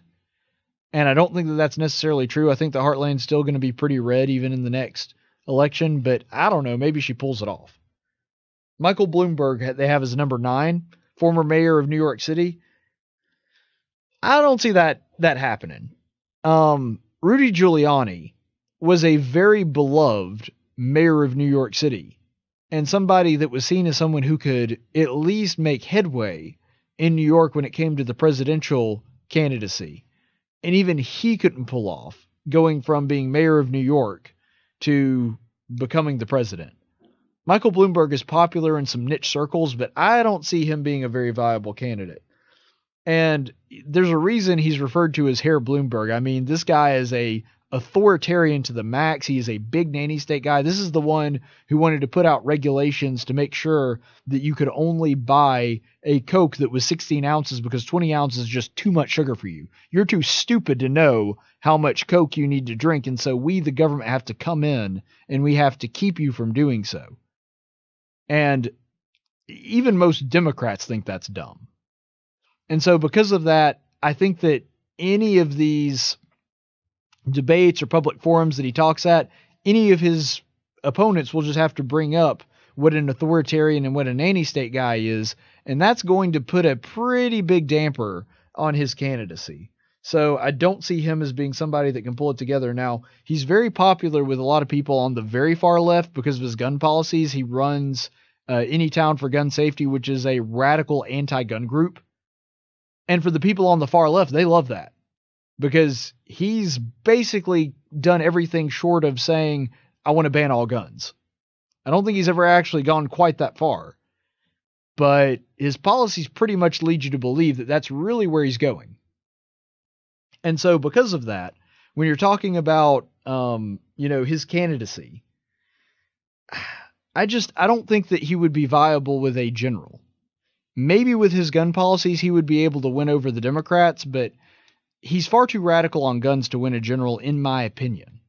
And I don't think that that's necessarily true. I think the heartland's still going to be pretty red even in the next election, but I don't know. Maybe she pulls it off. Michael Bloomberg, they have as number 9, former mayor of New York City. I don't see that happening. Rudy Giuliani was a very beloved mayor of New York City and somebody that was seen as someone who could at least make headway in New York when it came to the presidential candidacy. And even he couldn't pull off going from being mayor of New York to becoming the president. Michael Bloomberg is popular in some niche circles, but I don't see him being a very viable candidate. And there's a reason he's referred to as Herr Bloomberg. I mean, this guy is a authoritarian to the max. He is a big nanny state guy. This is the one who wanted to put out regulations to make sure that you could only buy a Coke that was 16 ounces because 20 ounces is just too much sugar for you. You're too stupid to know how much Coke you need to drink. And so we, the government, have to come in and we have to keep you from doing so. And even most Democrats think that's dumb. And so because of that, I think that any of these debates or public forums that he talks at, any of his opponents will just have to bring up what an authoritarian and what a nanny state guy is, and that's going to put a pretty big damper on his candidacy. So I don't see him as being somebody that can pull it together. Now, he's very popular with a lot of people on the very far left because of his gun policies. He runs Anytown for Gun Safety, which is a radical anti-gun group. And for the people on the far left, they love that because he's basically done everything short of saying, I want to ban all guns. I don't think he's ever actually gone quite that far, but his policies pretty much lead you to believe that that's really where he's going. And so because of that, when you're talking about, his candidacy, I don't think that he would be viable with a general. Maybe with his gun policies, he would be able to win over the Democrats, but he's far too radical on guns to win a general, in my opinion.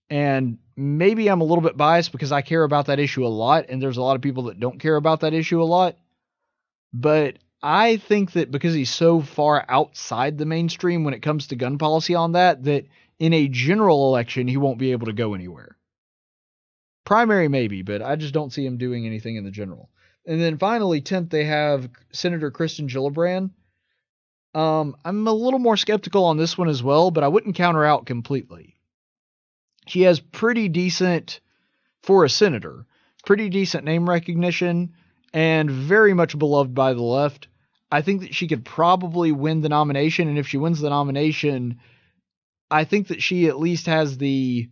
And maybe I'm a little bit biased because I care about that issue a lot, and there's a lot of people that don't care about that issue a lot. But I think that because he's so far outside the mainstream when it comes to gun policy on that in a general election, he won't be able to go anywhere. Primary maybe, but I just don't see him doing anything in the general. And then finally, 10th, they have Senator Kristen Gillibrand. I'm a little more skeptical on this one as well, but I wouldn't count her out completely. She has pretty decent, for a senator, pretty decent name recognition and very much beloved by the left. I think that she could probably win the nomination, and if she wins the nomination, I think that she at least has the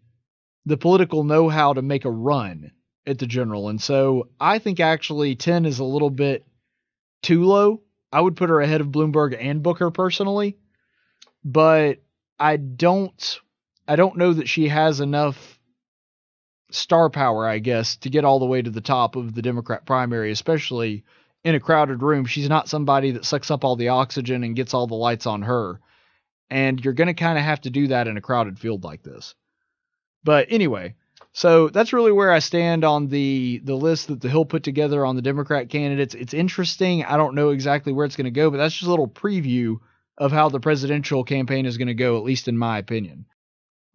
political know-how to make a run at the general. And so I think actually 10 is a little bit too low. I would put her ahead of Bloomberg and Booker personally, but I don't know that she has enough star power, I guess, to get all the way to the top of the Democrat primary, especially in a crowded room. She's not somebody that sucks up all the oxygen and gets all the lights on her. And you're going to kind of have to do that in a crowded field like this. But anyway, so that's really where I stand on the list that the Hill put together on the Democrat candidates. It's interesting. I don't know exactly where it's going to go, but that's just a little preview of how the presidential campaign is going to go, at least in my opinion.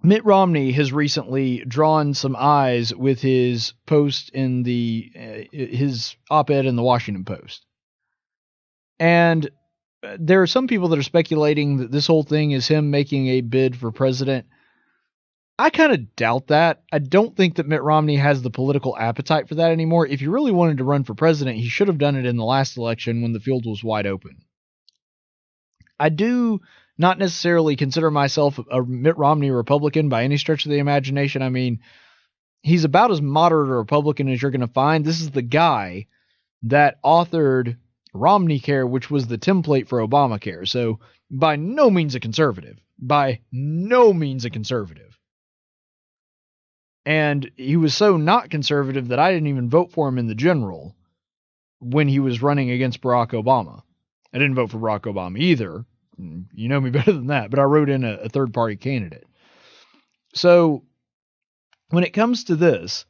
Mitt Romney has recently drawn some eyes with his post in his op-ed in the Washington Post. And there are some people that are speculating that this whole thing is him making a bid for president. I kind of doubt that. I don't think that Mitt Romney has the political appetite for that anymore. If he really wanted to run for president, he should have done it in the last election when the field was wide open. I do not necessarily consider myself a Mitt Romney Republican by any stretch of the imagination. I mean, he's about as moderate a Republican as you're going to find. This is the guy that authored Romney Care, which was the template for Obamacare. So by no means a conservative. By no means a conservative. And he was so not conservative that I didn't even vote for him in the general when he was running against Barack Obama. I didn't vote for Barack Obama either. You know me better than that, but I wrote in a third-party candidate. So when it comes to this,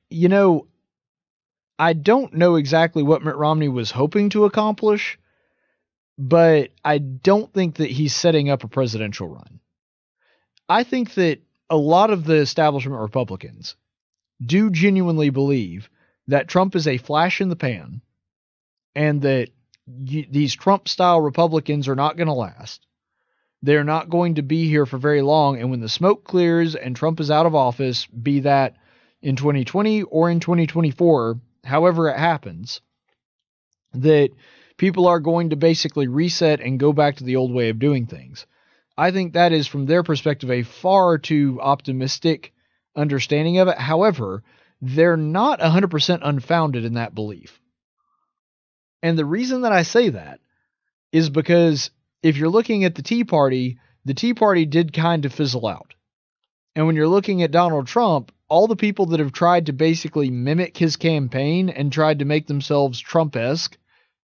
you know, I don't know exactly what Mitt Romney was hoping to accomplish, but I don't think that he's setting up a presidential run. I think that a lot of the establishment Republicans do genuinely believe that Trump is a flash in the pan and that these Trump-style Republicans are not going to last. They're not going to be here for very long, and when the smoke clears and Trump is out of office, be that in 2020 or in 2024, however it happens, that people are going to basically reset and go back to the old way of doing things. I think that is, from their perspective, a far too optimistic understanding of it. However, they're not 100% unfounded in that belief. And the reason that I say that is because if you're looking at the Tea Party did kind of fizzle out. And when you're looking at Donald Trump, all the people that have tried to basically mimic his campaign and tried to make themselves Trump-esque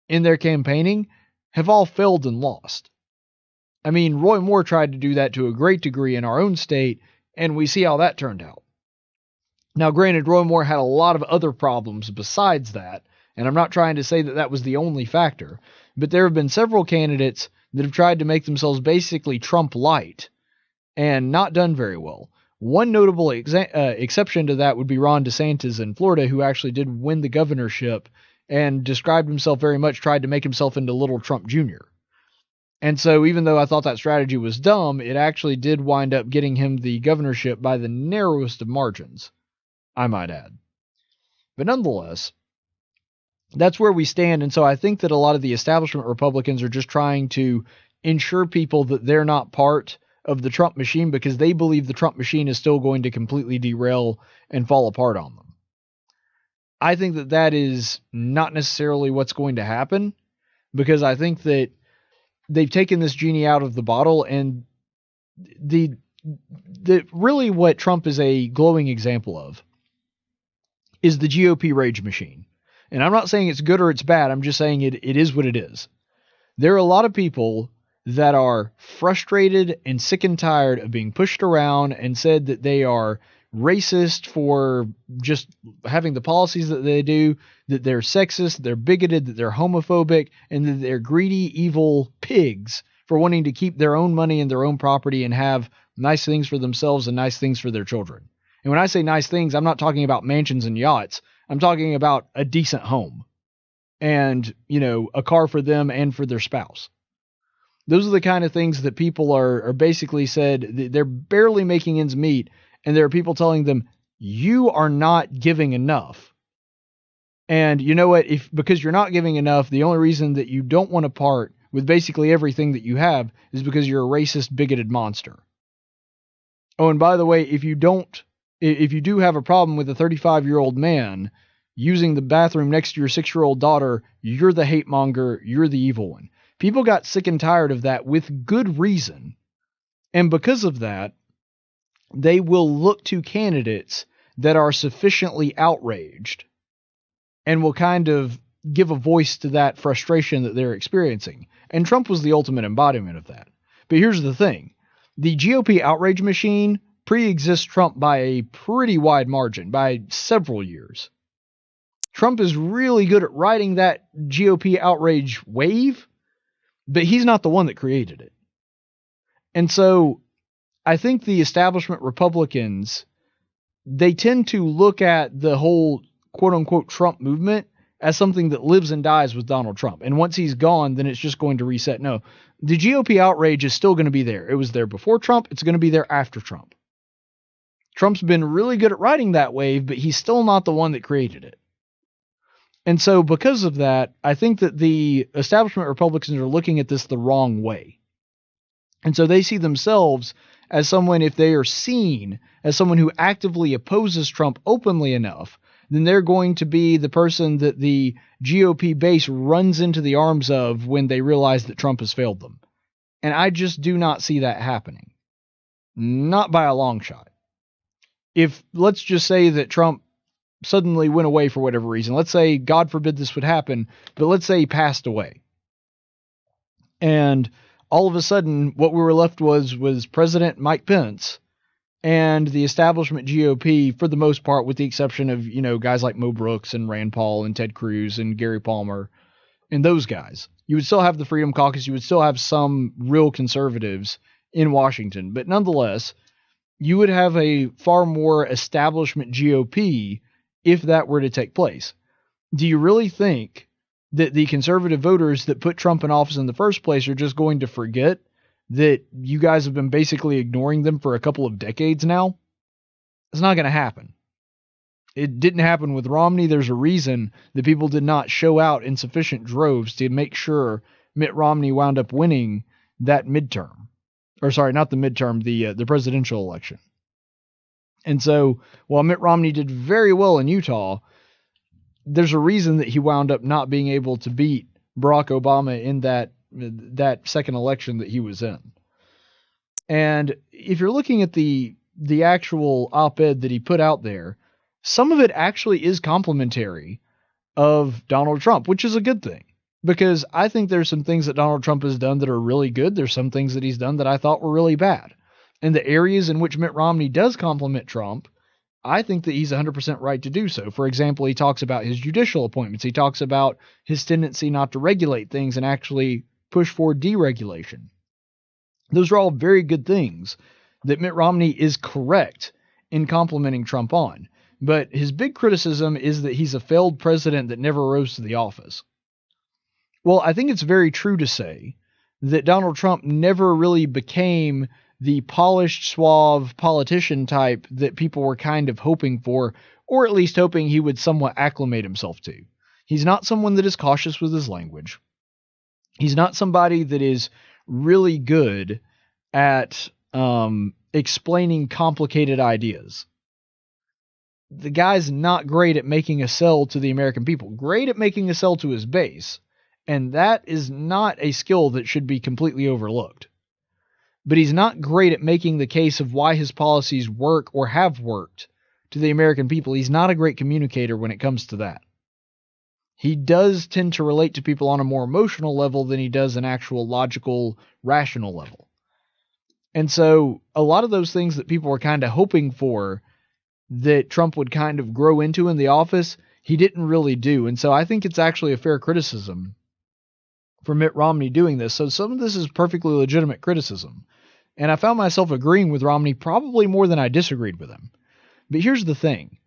in their campaigning have all failed and lost. I mean, Roy Moore tried to do that to a great degree in our own state, and we see how that turned out. Now, granted, Roy Moore had a lot of other problems besides that, and I'm not trying to say that that was the only factor, but there have been several candidates that have tried to make themselves basically Trump-light and not done very well. One notable exception to that would be Ron DeSantis in Florida, who actually did win the governorship and described himself very much, tried to make himself into little Trump Jr. And so even though I thought that strategy was dumb, it actually did wind up getting him the governorship by the narrowest of margins, I might add. But nonetheless, that's where we stand. And so I think that a lot of the establishment Republicans are just trying to ensure people that they're not part of the Trump machine because they believe the Trump machine is still going to completely derail and fall apart on them. I think that that is not necessarily what's going to happen, because I think that they've taken this genie out of the bottle, and the really what Trump is a glowing example of is the GOP rage machine. And I'm not saying it's good or it's bad. I'm just saying it is what it is. There are a lot of people that are frustrated and sick and tired of being pushed around and said that they are racist for just having the policies that they do, that they're sexist, that they're bigoted, that they're homophobic, and that they're greedy, evil pigs for wanting to keep their own money and their own property and have nice things for themselves and nice things for their children. And when I say nice things, I'm not talking about mansions and yachts. I'm talking about a decent home and, a car for them and for their spouse. Those are the kind of things that people are basically said they're barely making ends meet, and there are people telling them, you are not giving enough. And you know what? Because you're not giving enough, the only reason that you don't want to part with basically everything that you have is because you're a racist, bigoted monster. Oh, and by the way, if you do have a problem with a 35-year-old man using the bathroom next to your 6-year-old daughter, you're the hate monger, you're the evil one. People got sick and tired of that with good reason. And because of that, they will look to candidates that are sufficiently outraged and will kind of give a voice to that frustration that they're experiencing. And Trump was the ultimate embodiment of that. But here's the thing. The GOP outrage machine pre-exists Trump by a pretty wide margin, by several years. Trump is really good at riding that GOP outrage wave, but he's not the one that created it. And so I think the establishment Republicans, they tend to look at the whole quote-unquote Trump movement as something that lives and dies with Donald Trump. And once he's gone, then it's just going to reset. No, the GOP outrage is still going to be there. It was there before Trump. It's going to be there after Trump. Trump's been really good at riding that wave, but he's still not the one that created it. And so because of that, I think that the establishment Republicans are looking at this the wrong way. And so they see themselves as someone, if they are seen as someone who actively opposes Trump openly enough, then they're going to be the person that the GOP base runs into the arms of when they realize that Trump has failed them. And I just do not see that happening. Not by a long shot. If, let's just say that Trump suddenly went away for whatever reason, let's say, God forbid this would happen, but let's say he passed away. And all of a sudden, what we were left was President Mike Pence and the establishment GOP, for the most part, with the exception of, guys like Mo Brooks and Rand Paul and Ted Cruz and Gary Palmer and those guys. You would still have the Freedom Caucus. You would still have some real conservatives in Washington. But nonetheless, you would have a far more establishment GOP if that were to take place. Do you really think that the conservative voters that put Trump in office in the first place are just going to forget that you guys have been basically ignoring them for a couple of decades now? It's not going to happen. It didn't happen with Romney. There's a reason that people did not show out in sufficient droves to make sure Mitt Romney wound up winning that midterm. Or sorry, not the midterm, the presidential election. And so, while Mitt Romney did very well in Utah, there's a reason that he wound up not being able to beat Barack Obama in that second election that he was in. And if you're looking at the actual op-ed that he put out there, some of it actually is complimentary of Donald Trump, which is a good thing, because I think there's some things that Donald Trump has done that are really good. There's some things that he's done that I thought were really bad. And the areas in which Mitt Romney does compliment Trump, I think that he's 100% right to do so. For example, he talks about his judicial appointments. He talks about his tendency not to regulate things and actually push for deregulation. Those are all very good things that Mitt Romney is correct in complimenting Trump on. But his big criticism is that he's a failed president that never rose to the office. Well, I think it's very true to say that Donald Trump never really became the polished, suave politician type that people were kind of hoping for, or at least hoping he would somewhat acclimate himself to. He's not someone that is cautious with his language. He's not somebody that is really good at explaining complicated ideas. The guy's not great at making a sell to the American people. Great at making a sell to his base. And that is not a skill that should be completely overlooked. But he's not great at making the case of why his policies work or have worked to the American people. He's not a great communicator when it comes to that. He does tend to relate to people on a more emotional level than he does an actual logical, rational level. And so a lot of those things that people were kind of hoping for that Trump would kind of grow into in the office, he didn't really do. And so I think it's actually a fair criticism for Mitt Romney doing this. So some of this is perfectly legitimate criticism. And I found myself agreeing with Romney probably more than I disagreed with him. But here's the thing.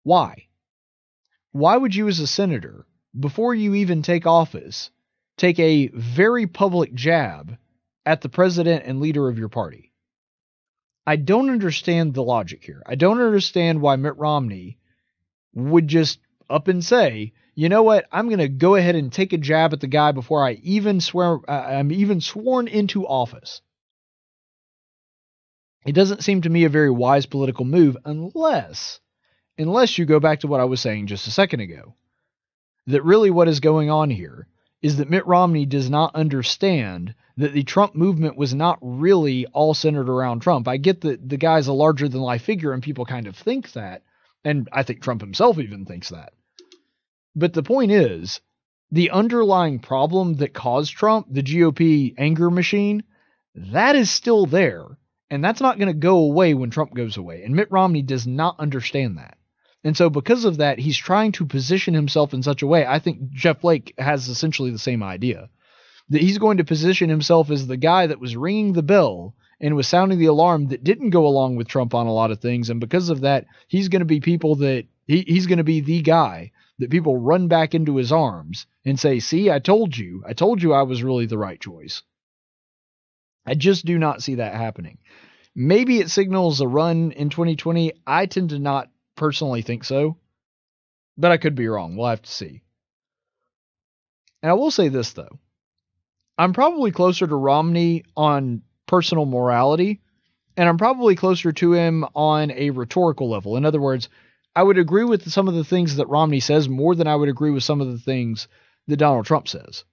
Why? Why would you as a senator, before you even take office, take a very public jab at the president and leader of your party? I don't understand the logic here. I don't understand why Mitt Romney would just up and say, you know what, I'm going to go ahead and take a jab at the guy before I'm even sworn into office. It doesn't seem to me a very wise political move unless you go back to what I was saying just a second ago. That really what is going on here is that Mitt Romney does not understand that the Trump movement was not really all centered around Trump. I get that the guy's a larger-than-life figure and people kind of think that, and I think Trump himself even thinks that. But the point is, the underlying problem that caused Trump, the GOP anger machine, that is still there, and that's not going to go away when Trump goes away, and Mitt Romney does not understand that. And so because of that, he's trying to position himself in such a way. I think Jeff Flake has essentially the same idea, that he's going to position himself as the guy that was ringing the bell and was sounding the alarm that didn't go along with Trump on a lot of things. And because of that, he's going to be he's going to be the guy that people run back into his arms and say, see, I told you I was really the right choice. I just do not see that happening. Maybe it signals a run in 2020. I tend to not personally think so, but I could be wrong. We'll have to see. And I will say this, though. I'm probably closer to Romney on personal morality, and I'm probably closer to him on a rhetorical level. In other words, I would agree with some of the things that Romney says more than I would agree with some of the things that Donald Trump says.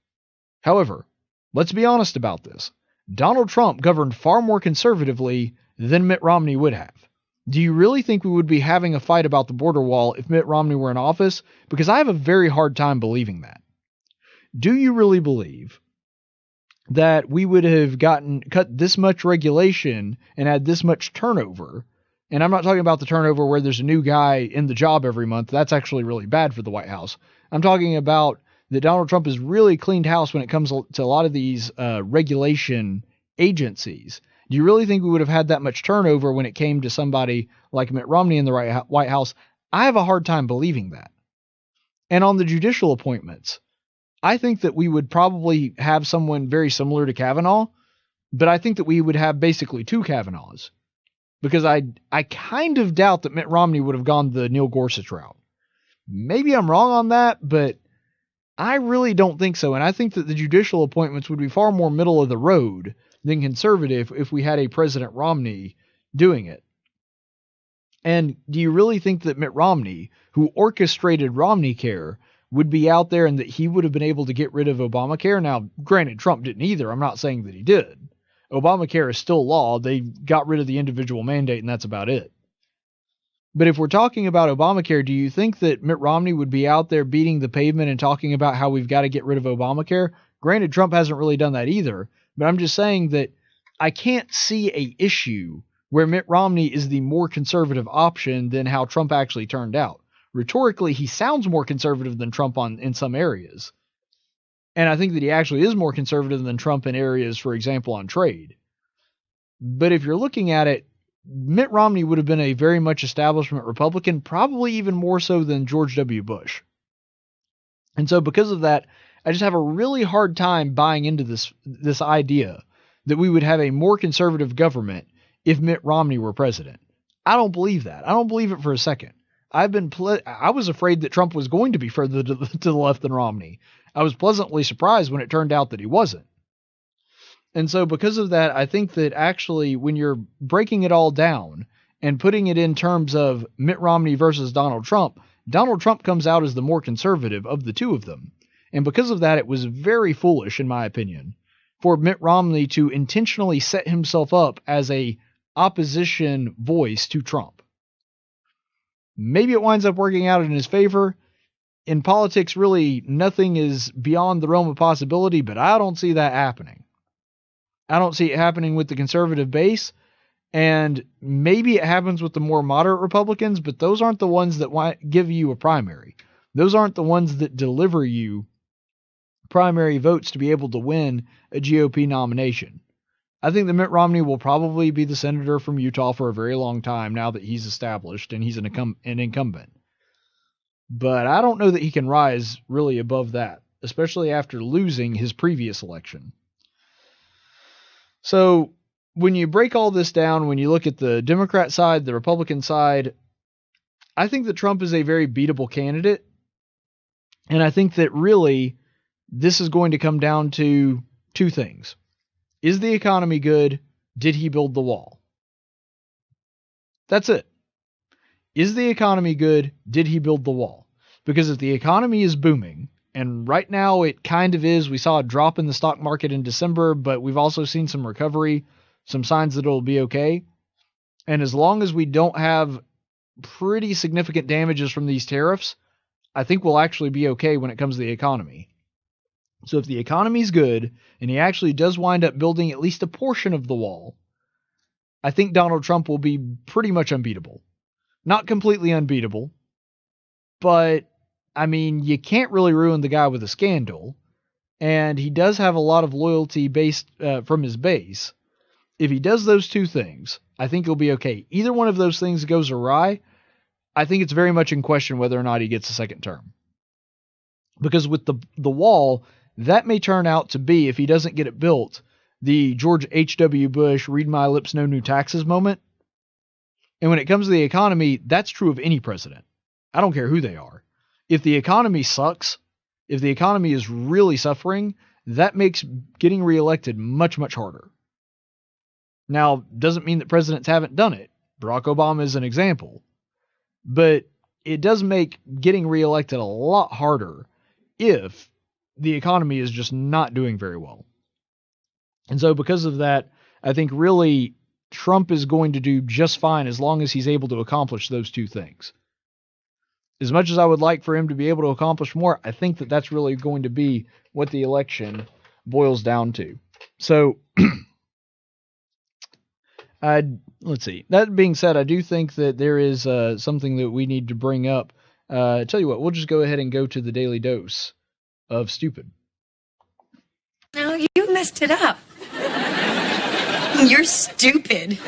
However, let's be honest about this. Donald Trump governed far more conservatively than Mitt Romney would have. Do you really think we would be having a fight about the border wall if Mitt Romney were in office? Because I have a very hard time believing that. Do you really believe that we would have cut this much regulation and had this much turnover? And I'm not talking about the turnover where there's a new guy in the job every month. That's actually really bad for the White House. I'm talking about that Donald Trump has really cleaned house when it comes to a lot of these regulation agencies. Do you really think we would have had that much turnover when it came to somebody like Mitt Romney in the White House? I have a hard time believing that. And on the judicial appointments, I think that we would probably have someone very similar to Kavanaugh, but I think that we would have basically two Kavanaughs. Because I kind of doubt that Mitt Romney would have gone the Neil Gorsuch route. Maybe I'm wrong on that, but I really don't think so. And I think that the judicial appointments would be far more middle of the road than conservative if we had a President Romney doing it. And do you really think that Mitt Romney, who orchestrated Romneycare, would be out there and that he would have been able to get rid of Obamacare? Now, granted, Trump didn't either. I'm not saying that he did. Obamacare is still law. They got rid of the individual mandate, and that's about it. But if we're talking about Obamacare, do you think that Mitt Romney would be out there beating the pavement and talking about how we've got to get rid of Obamacare? Granted, Trump hasn't really done that either, but I'm just saying that I can't see an issue where Mitt Romney is the more conservative option than how Trump actually turned out. Rhetorically, he sounds more conservative than Trump in some areas. And I think that he actually is more conservative than Trump in areas, for example, on trade. But if you're looking at it, Mitt Romney would have been a very much establishment Republican, probably even more so than George W. Bush. And so because of that, I just have a really hard time buying into this idea that we would have a more conservative government if Mitt Romney were president. I don't believe that. I don't believe it for a second. I was afraid that Trump was going to be further to the left than Romney. I was pleasantly surprised when it turned out that he wasn't. And so because of that, I think that actually when you're breaking it all down and putting it in terms of Mitt Romney versus Donald Trump comes out as the more conservative of the two of them. And because of that, it was very foolish, in my opinion, for Mitt Romney to intentionally set himself up as a opposition voice to Trump. Maybe it winds up working out in his favor. In politics, really, nothing is beyond the realm of possibility, but I don't see that happening. I don't see it happening with the conservative base, and maybe it happens with the more moderate Republicans, but those aren't the ones that give you a primary. Those aren't the ones that deliver you primary votes to be able to win a GOP nomination. I think that Mitt Romney will probably be the senator from Utah for a very long time now that he's established and he's an incumbent. But I don't know that he can rise really above that, especially after losing his previous election. So when you break all this down, when you look at the Democrat side, the Republican side, I think that Trump is a very beatable candidate. And I think that really this is going to come down to two things. Is the economy good? Did he build the wall? That's it. Is the economy good? Did he build the wall? Because if the economy is booming, and right now it kind of is, we saw a drop in the stock market in December, but we've also seen some recovery, some signs that it'll be okay. And as long as we don't have pretty significant damages from these tariffs, I think we'll actually be okay when it comes to the economy. So if the economy's good, and he actually does wind up building at least a portion of the wall, I think Donald Trump will be pretty much unbeatable. Not completely unbeatable, but, I mean, you can't really ruin the guy with a scandal, and he does have a lot of loyalty based from his base. If he does those two things, I think he'll be okay. Either one of those things goes awry, I think it's very much in question whether or not he gets a second term. Because with the wall, that may turn out to be, if he doesn't get it built, the George H.W. Bush, read my lips, no new taxes moment. And when it comes to the economy, that's true of any president. I don't care who they are. If the economy sucks, if the economy is really suffering, that makes getting reelected much, much harder. Now, doesn't mean that presidents haven't done it. Barack Obama is an example. But it does make getting reelected a lot harder if the economy is just not doing very well. And so because of that, I think really Trump is going to do just fine as long as he's able to accomplish those two things. As much as I would like for him to be able to accomplish more, I think that that's really going to be what the election boils down to. So, let's see. That being said, I do think that there is something that we need to bring up. Tell you what, we'll just go ahead and go to the daily dose of stupid. No, you messed it up. You're stupid.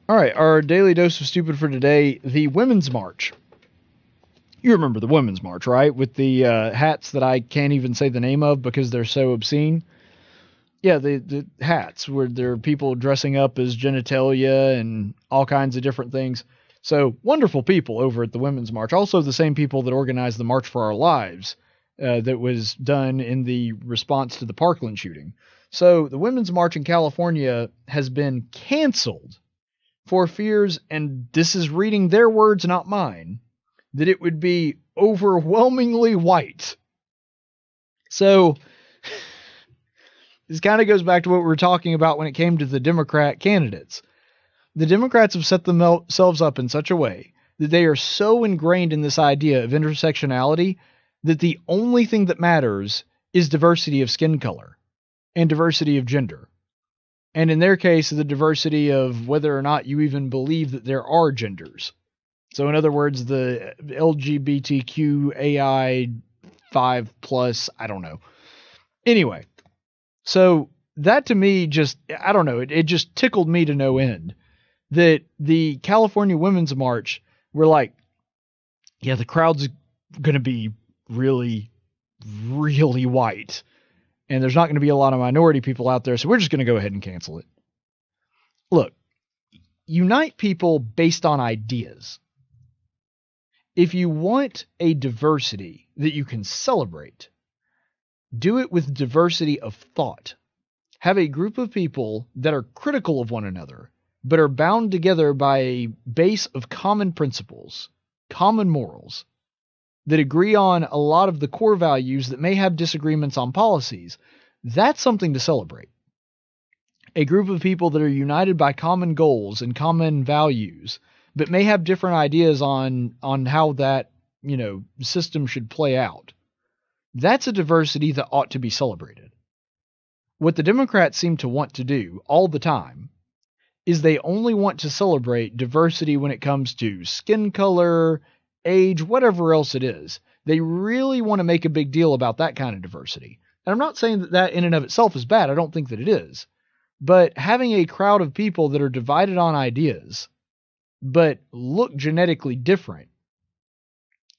All right, our daily dose of stupid for today, the Women's March. You remember the Women's March, right? With the hats that I can't even say the name of because they're so obscene. Yeah, the hats where there are people dressing up as genitalia and all kinds of different things. So, wonderful people over at the Women's March. Also the same people that organized the March for Our Lives that was done in the response to the Parkland shooting. So, the Women's March in California has been canceled for fears, and this is reading their words, not mine, that it would be overwhelmingly white. So, this kind of goes back to what we were talking about when it came to the Democrat candidates. The Democrats have set themselves up in such a way that they are so ingrained in this idea of intersectionality that the only thing that matters is diversity of skin color and diversity of gender. And in their case, the diversity of whether or not you even believe that there are genders. So in other words, the LGBTQAI 5+, I don't know. Anyway, so that to me just, I don't know, it just tickled me to no end. That the California Women's March were like, yeah, the crowd's going to be really, really white. And there's not going to be a lot of minority people out there, so we're just going to go ahead and cancel it. Look, unite people based on ideas. If you want a diversity that you can celebrate, do it with diversity of thought. Have a group of people that are critical of one another, but are bound together by a base of common principles, common morals, that agree on a lot of the core values that may have disagreements on policies. That's something to celebrate. A group of people that are united by common goals and common values, but may have different ideas on how that, system should play out. That's a diversity that ought to be celebrated. What the Democrats seem to want to do all the time is they only want to celebrate diversity when it comes to skin color, age, whatever else it is. They really want to make a big deal about that kind of diversity. And I'm not saying that that in and of itself is bad. I don't think that it is. But having a crowd of people that are divided on ideas but look genetically different,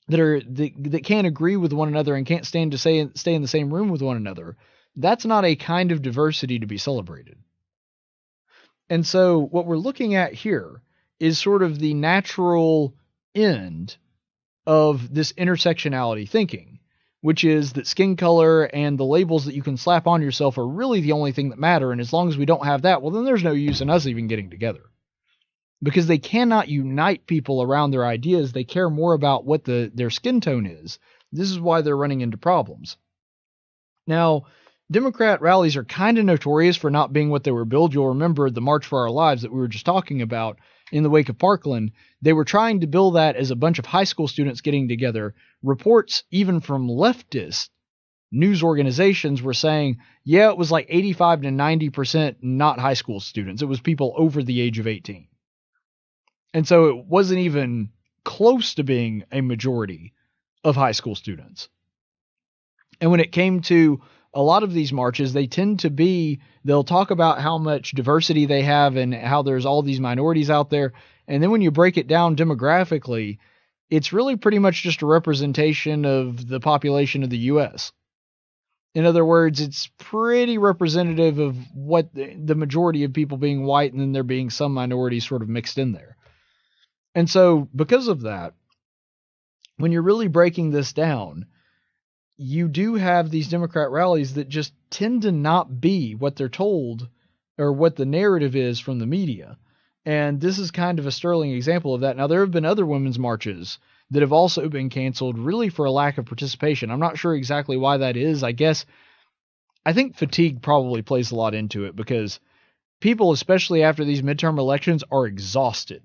that can't agree with one another and can't stay in the same room with one another, that's not a kind of diversity to be celebrated. And so what we're looking at here is sort of the natural end of this intersectionality thinking, which is that skin color and the labels that you can slap on yourself are really the only thing that matter. And as long as we don't have that, well, then there's no use in us even getting together. Because they cannot unite people around their ideas. They care more about what their skin tone is. This is why they're running into problems. Now, Democrat rallies are kind of notorious for not being what they were billed. You'll remember the March for Our Lives that we were just talking about in the wake of Parkland. They were trying to bill that as a bunch of high school students getting together. Reports, even from leftist news organizations, were saying, yeah, it was like 85 to 90% not high school students. It was people over the age of 18. And so it wasn't even close to being a majority of high school students. And when it came to a lot of these marches, they'll talk about how much diversity they have and how there's all these minorities out there. And then when you break it down demographically, it's really pretty much just a representation of the population of the U.S. In other words, it's pretty representative of what the majority of people being white, and then there being some minorities sort of mixed in there. And so because of that, when you're really breaking this down, you do have these Democrat rallies that just tend to not be what they're told or what the narrative is from the media. And this is kind of a sterling example of that. Now, there have been other women's marches that have also been canceled really for a lack of participation. I'm not sure exactly why that is. I think fatigue probably plays a lot into it, because people, especially after these midterm elections, are exhausted.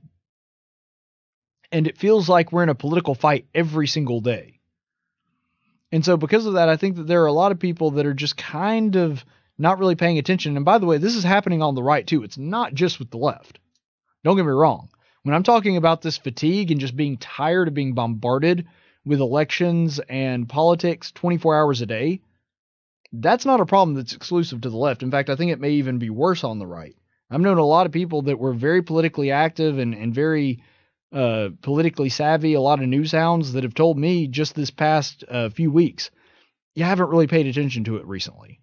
And it feels like we're in a political fight every single day. And so because of that, I think that there are a lot of people that are just kind of not really paying attention. And by the way, this is happening on the right too. It's not just with the left. Don't get me wrong. When I'm talking about this fatigue and just being tired of being bombarded with elections and politics 24 hours a day, that's not a problem that's exclusive to the left. In fact, I think it may even be worse on the right. I've known a lot of people that were very politically active and very politically savvy, a lot of news hounds, that have told me just this past few weeks, you haven't really paid attention to it recently.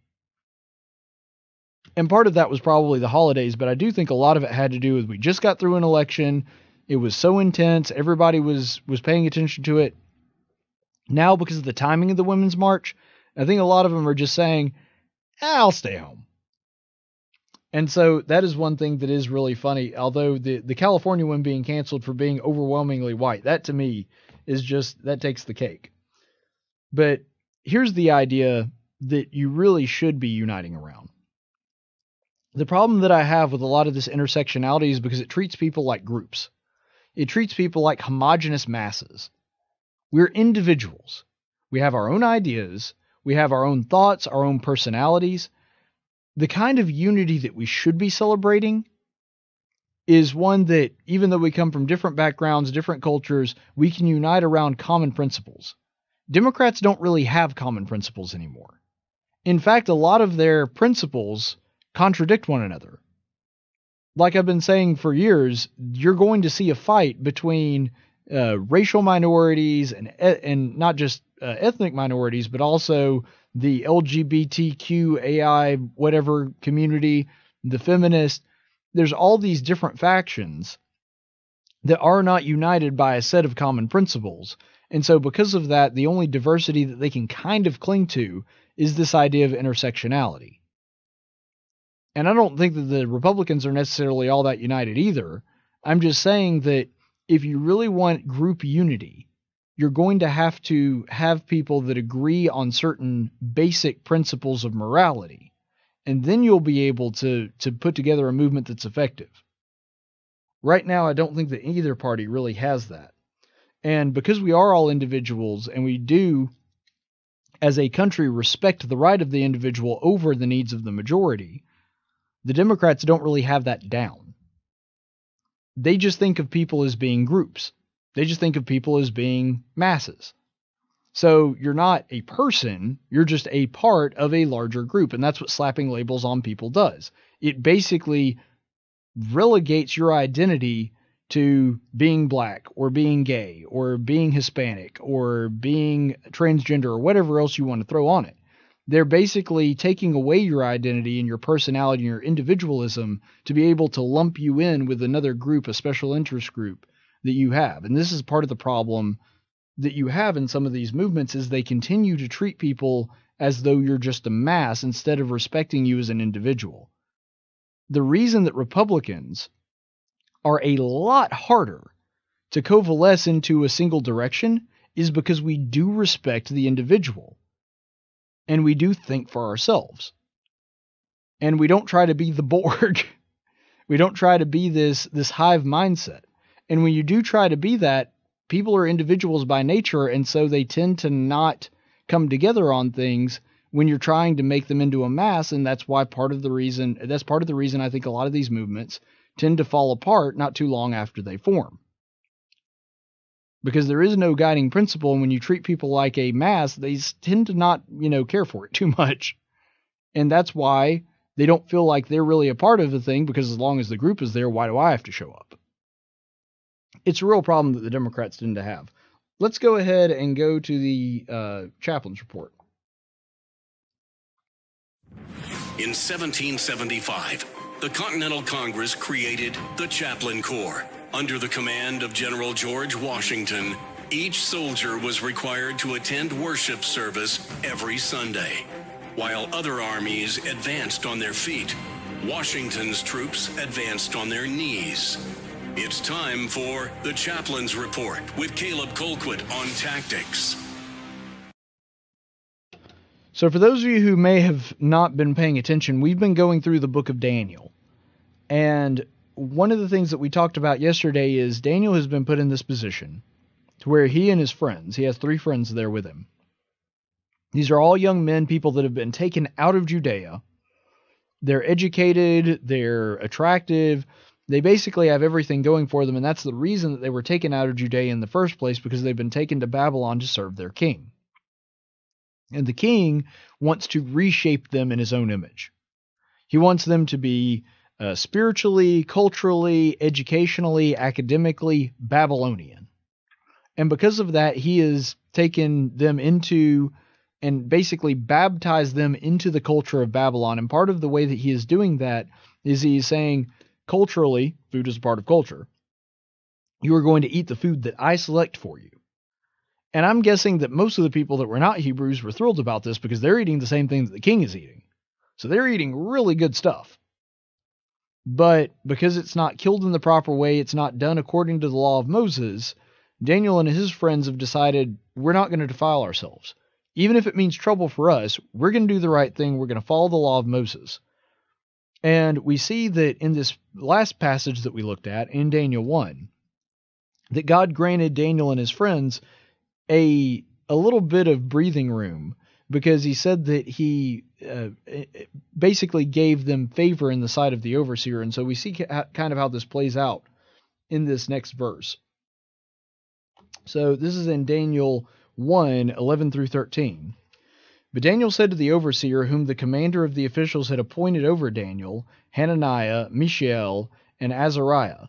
And part of that was probably the holidays, but I do think a lot of it had to do with we just got through an election. It was so intense. Everybody was paying attention to it. Now, because of the timing of the Women's March, I think a lot of them are just saying, I'll stay home. And so that is one thing that is really funny. Although the California one being canceled for being overwhelmingly white, that to me is just, that takes the cake. But here's the idea that you really should be uniting around. The problem that I have with a lot of this intersectionality is because it treats people like groups. It treats people like homogenous masses. We're individuals. We have our own ideas. We have our own thoughts, our own personalities. The kind of unity that we should be celebrating is one that, even though we come from different backgrounds, different cultures, we can unite around common principles. Democrats don't really have common principles anymore. In fact, a lot of their principles contradict one another. Like I've been saying for years, you're going to see a fight between racial minorities and not just ethnic minorities, but also the LGBTQAI whatever community, the feminist. There's all these different factions that are not united by a set of common principles. And so because of that, the only diversity that they can kind of cling to is this idea of intersectionality. And I don't think that the Republicans are necessarily all that united either. I'm just saying that if you really want group unity, you're going to have people that agree on certain basic principles of morality. And then you'll be able to put together a movement that's effective. Right now, I don't think that either party really has that. And because we are all individuals, and we do, as a country, respect the right of the individual over the needs of the majority, the Democrats don't really have that down. They just think of people as being groups. They just think of people as being masses. So you're not a person, you're just a part of a larger group. And that's what slapping labels on people does. It basically relegates your identity to being black or being gay or being Hispanic or being transgender or whatever else you want to throw on it. They're basically taking away your identity and your personality and your individualism to be able to lump you in with another group, a special interest group that you have. And this is part of the problem that you have in some of these movements, is they continue to treat people as though you're just a mass instead of respecting you as an individual. The reason that Republicans are a lot harder to coalesce into a single direction is because we do respect the individual. And we do think for ourselves. And we don't try to be the Borg. We don't try to be this hive mindset. And when you do try to be that, people are individuals by nature, and so they tend to not come together on things when you're trying to make them into a mass, and that's part of the reason I think a lot of these movements tend to fall apart not too long after they form. Because there is no guiding principle, and when you treat people like a mass, they tend to not, care for it too much. And that's why they don't feel like they're really a part of the thing, because as long as the group is there, why do I have to show up? It's a real problem that the Democrats tend to have. Let's go ahead and go to the chaplain's report. In 1775, the Continental Congress created the Chaplain Corps. Under the command of General George Washington, each soldier was required to attend worship service every Sunday. While other armies advanced on their feet, Washington's troops advanced on their knees. It's time for the Chaplain's Report with Caleb Colquitt on tactics. So for those of you who may have not been paying attention, we've been going through the book of Daniel. And one of the things that we talked about yesterday is Daniel has been put in this position to where he and his friends, he has 3 friends there with him. These are all young men, people that have been taken out of Judea. They're educated, they're attractive, they basically have everything going for them, and that's the reason that they were taken out of Judea in the first place, because they've been taken to Babylon to serve their king. And the king wants to reshape them in his own image. He wants them to be spiritually, culturally, educationally, academically Babylonian. And because of that, he has taken them into and basically baptized them into the culture of Babylon. And part of the way that he is doing that is he's saying, culturally, food is a part of culture. You are going to eat the food that I select for you. And I'm guessing that most of the people that were not Hebrews were thrilled about this, because they're eating the same thing that the king is eating. So they're eating really good stuff. But because it's not killed in the proper way, it's not done according to the law of Moses, Daniel and his friends have decided, we're not going to defile ourselves. Even if it means trouble for us, we're going to do the right thing. We're going to follow the law of Moses. And we see that in this last passage that we looked at, in Daniel 1, that God granted Daniel and his friends a little bit of breathing room, because he said that he basically gave them favor in the sight of the overseer. And so we see kind of how this plays out in this next verse. So this is in Daniel 1, 11 through 13. But Daniel said to the overseer, whom the commander of the officials had appointed over Daniel, Hananiah, Mishael, and Azariah,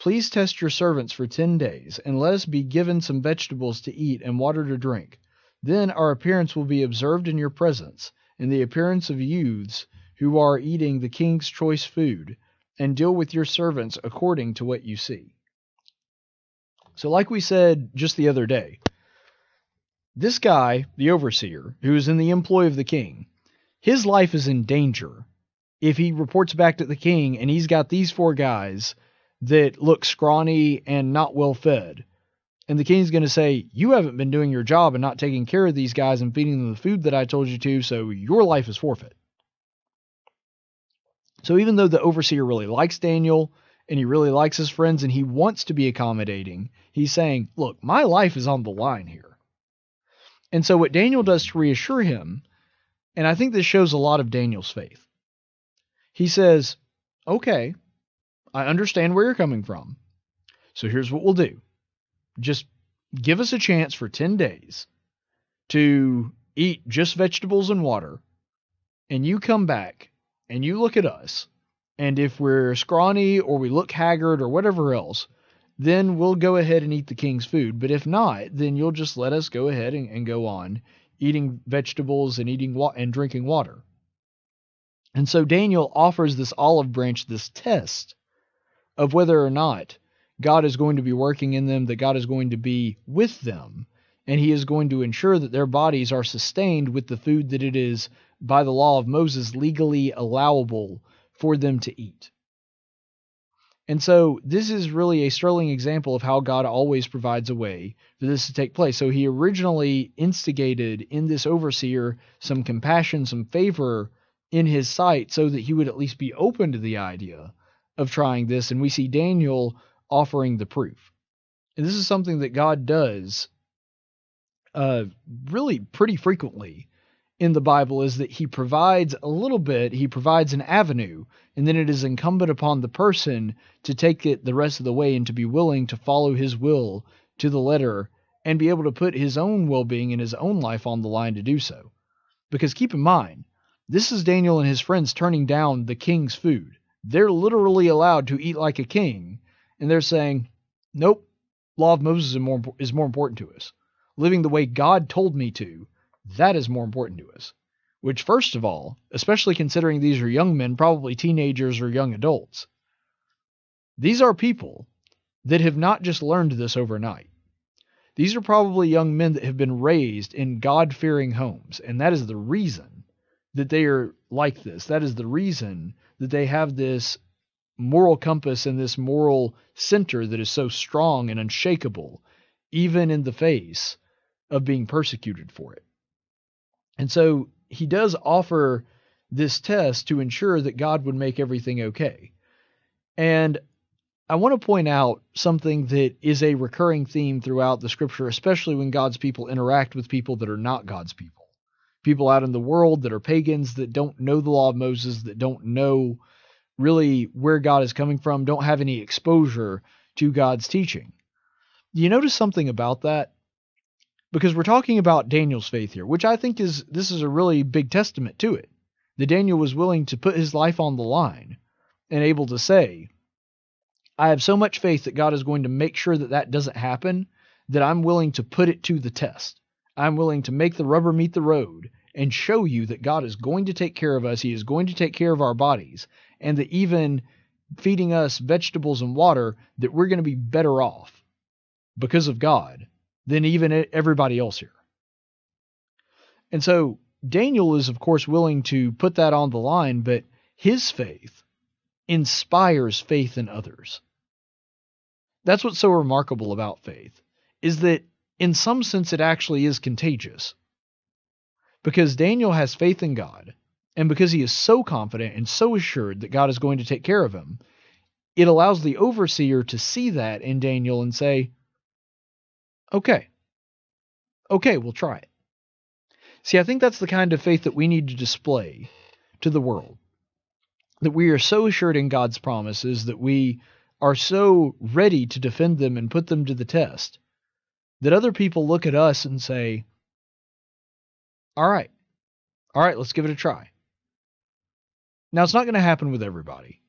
please test your servants for 10 days, and let us be given some vegetables to eat and water to drink. Then our appearance will be observed in your presence, in the appearance of youths who are eating the king's choice food, and deal with your servants according to what you see. So like we said just the other day, this guy, the overseer, who is in the employ of the king, his life is in danger if he reports back to the king and he's got these 4 guys that look scrawny and not well fed. And the king's going to say, you haven't been doing your job and not taking care of these guys and feeding them the food that I told you to, so your life is forfeit. So even though the overseer really likes Daniel and he really likes his friends and he wants to be accommodating, he's saying, look, my life is on the line here. And so what Daniel does to reassure him, and I think this shows a lot of Daniel's faith, he says, okay, I understand where you're coming from. So here's what we'll do. Just give us a chance for 10 days to eat just vegetables and water, and you come back and you look at us, and if we're scrawny or we look haggard or whatever else, then we'll go ahead and eat the king's food. But if not, then you'll just let us go ahead and go on eating vegetables and and drinking water. And so Daniel offers this olive branch, this test of whether or not God is going to be working in them, that God is going to be with them, and he is going to ensure that their bodies are sustained with the food that it is, by the law of Moses, legally allowable for them to eat. And so this is really a sterling example of how God always provides a way for this to take place. So he originally instigated in this overseer some compassion, some favor in his sight, so that he would at least be open to the idea of trying this. And we see Daniel offering the proof. And this is something that God does really pretty frequently in the Bible, is that he provides a little bit, he provides an avenue, and then it is incumbent upon the person to take it the rest of the way and to be willing to follow his will to the letter and be able to put his own well-being and his own life on the line to do so. Because keep in mind, this is Daniel and his friends turning down the king's food. They're literally allowed to eat like a king, and they're saying, nope, law of Moses is more important to us. Living the way God told me to, that is more important to us. Which, first of all, especially considering these are young men, probably teenagers or young adults, these are people that have not just learned this overnight. These are probably young men that have been raised in God-fearing homes, and that is the reason that they are like this. That is the reason that they have this moral compass and this moral center that is so strong and unshakable, even in the face of being persecuted for it. And so he does offer this test to ensure that God would make everything okay. And I want to point out something that is a recurring theme throughout the scripture, especially when God's people interact with people that are not God's people. People out in the world that are pagans, that don't know the law of Moses, that don't know really where God is coming from, don't have any exposure to God's teaching. Do you notice something about that? Because we're talking about Daniel's faith here, which I think this is a really big testament to it. That Daniel was willing to put his life on the line and able to say, I have so much faith that God is going to make sure that that doesn't happen, that I'm willing to put it to the test. I'm willing to make the rubber meet the road and show you that God is going to take care of us. He is going to take care of our bodies, and that even feeding us vegetables and water, that we're going to be better off because of God than even everybody else here. And so Daniel is, of course, willing to put that on the line, but his faith inspires faith in others. That's what's so remarkable about faith, is that in some sense it actually is contagious. Because Daniel has faith in God, and because he is so confident and so assured that God is going to take care of him, it allows the overseer to see that in Daniel and say, okay, we'll try it. See, I think that's the kind of faith that we need to display to the world. That we are so assured in God's promises, that we are so ready to defend them and put them to the test, that other people look at us and say, all right, let's give it a try. Now, it's not going to happen with everybody.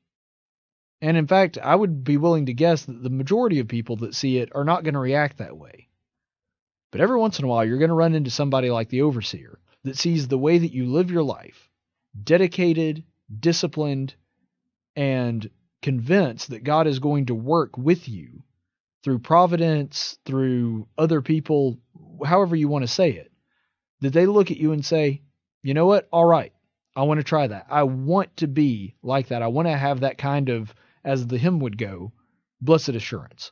And in fact, I would be willing to guess that the majority of people that see it are not going to react that way. But every once in a while, you're going to run into somebody like the overseer that sees the way that you live your life, dedicated, disciplined, and convinced that God is going to work with you through providence, through other people, however you want to say it, that they look at you and say, you know what? All right, I want to try that. I want to be like that. I want to have that kind of, as the hymn would go, blessed assurance.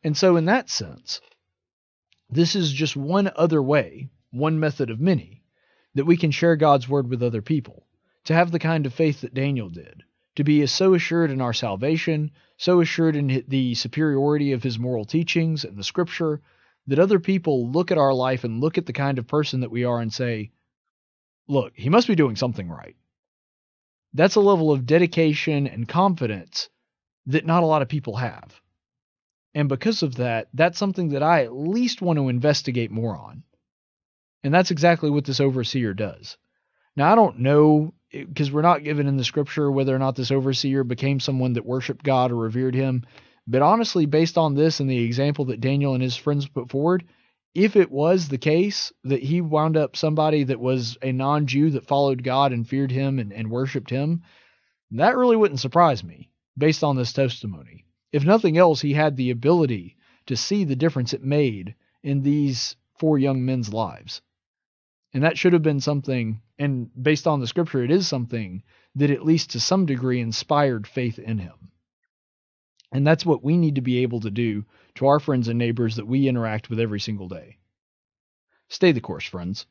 And so in that sense, this is just one other way, one method of many, that we can share God's word with other people, to have the kind of faith that Daniel did, to be so assured in our salvation, so assured in the superiority of his moral teachings and the scripture, that other people look at our life and look at the kind of person that we are and say, look, he must be doing something right. That's a level of dedication and confidence that not a lot of people have. And because of that, that's something that I at least want to investigate more on. And that's exactly what this overseer does. Now, I don't know, because we're not given in the scripture whether or not this overseer became someone that worshiped God or revered him. But honestly, based on this and the example that Daniel and his friends put forward, if it was the case that he wound up somebody that was a non-Jew that followed God and feared him and worshiped him, that really wouldn't surprise me based on this testimony. If nothing else, he had the ability to see the difference it made in these 4 young men's lives. And that should have been something, and based on the scripture, it is something that at least to some degree inspired faith in him. And that's what we need to be able to do to our friends and neighbors that we interact with every single day. Stay the course, friends.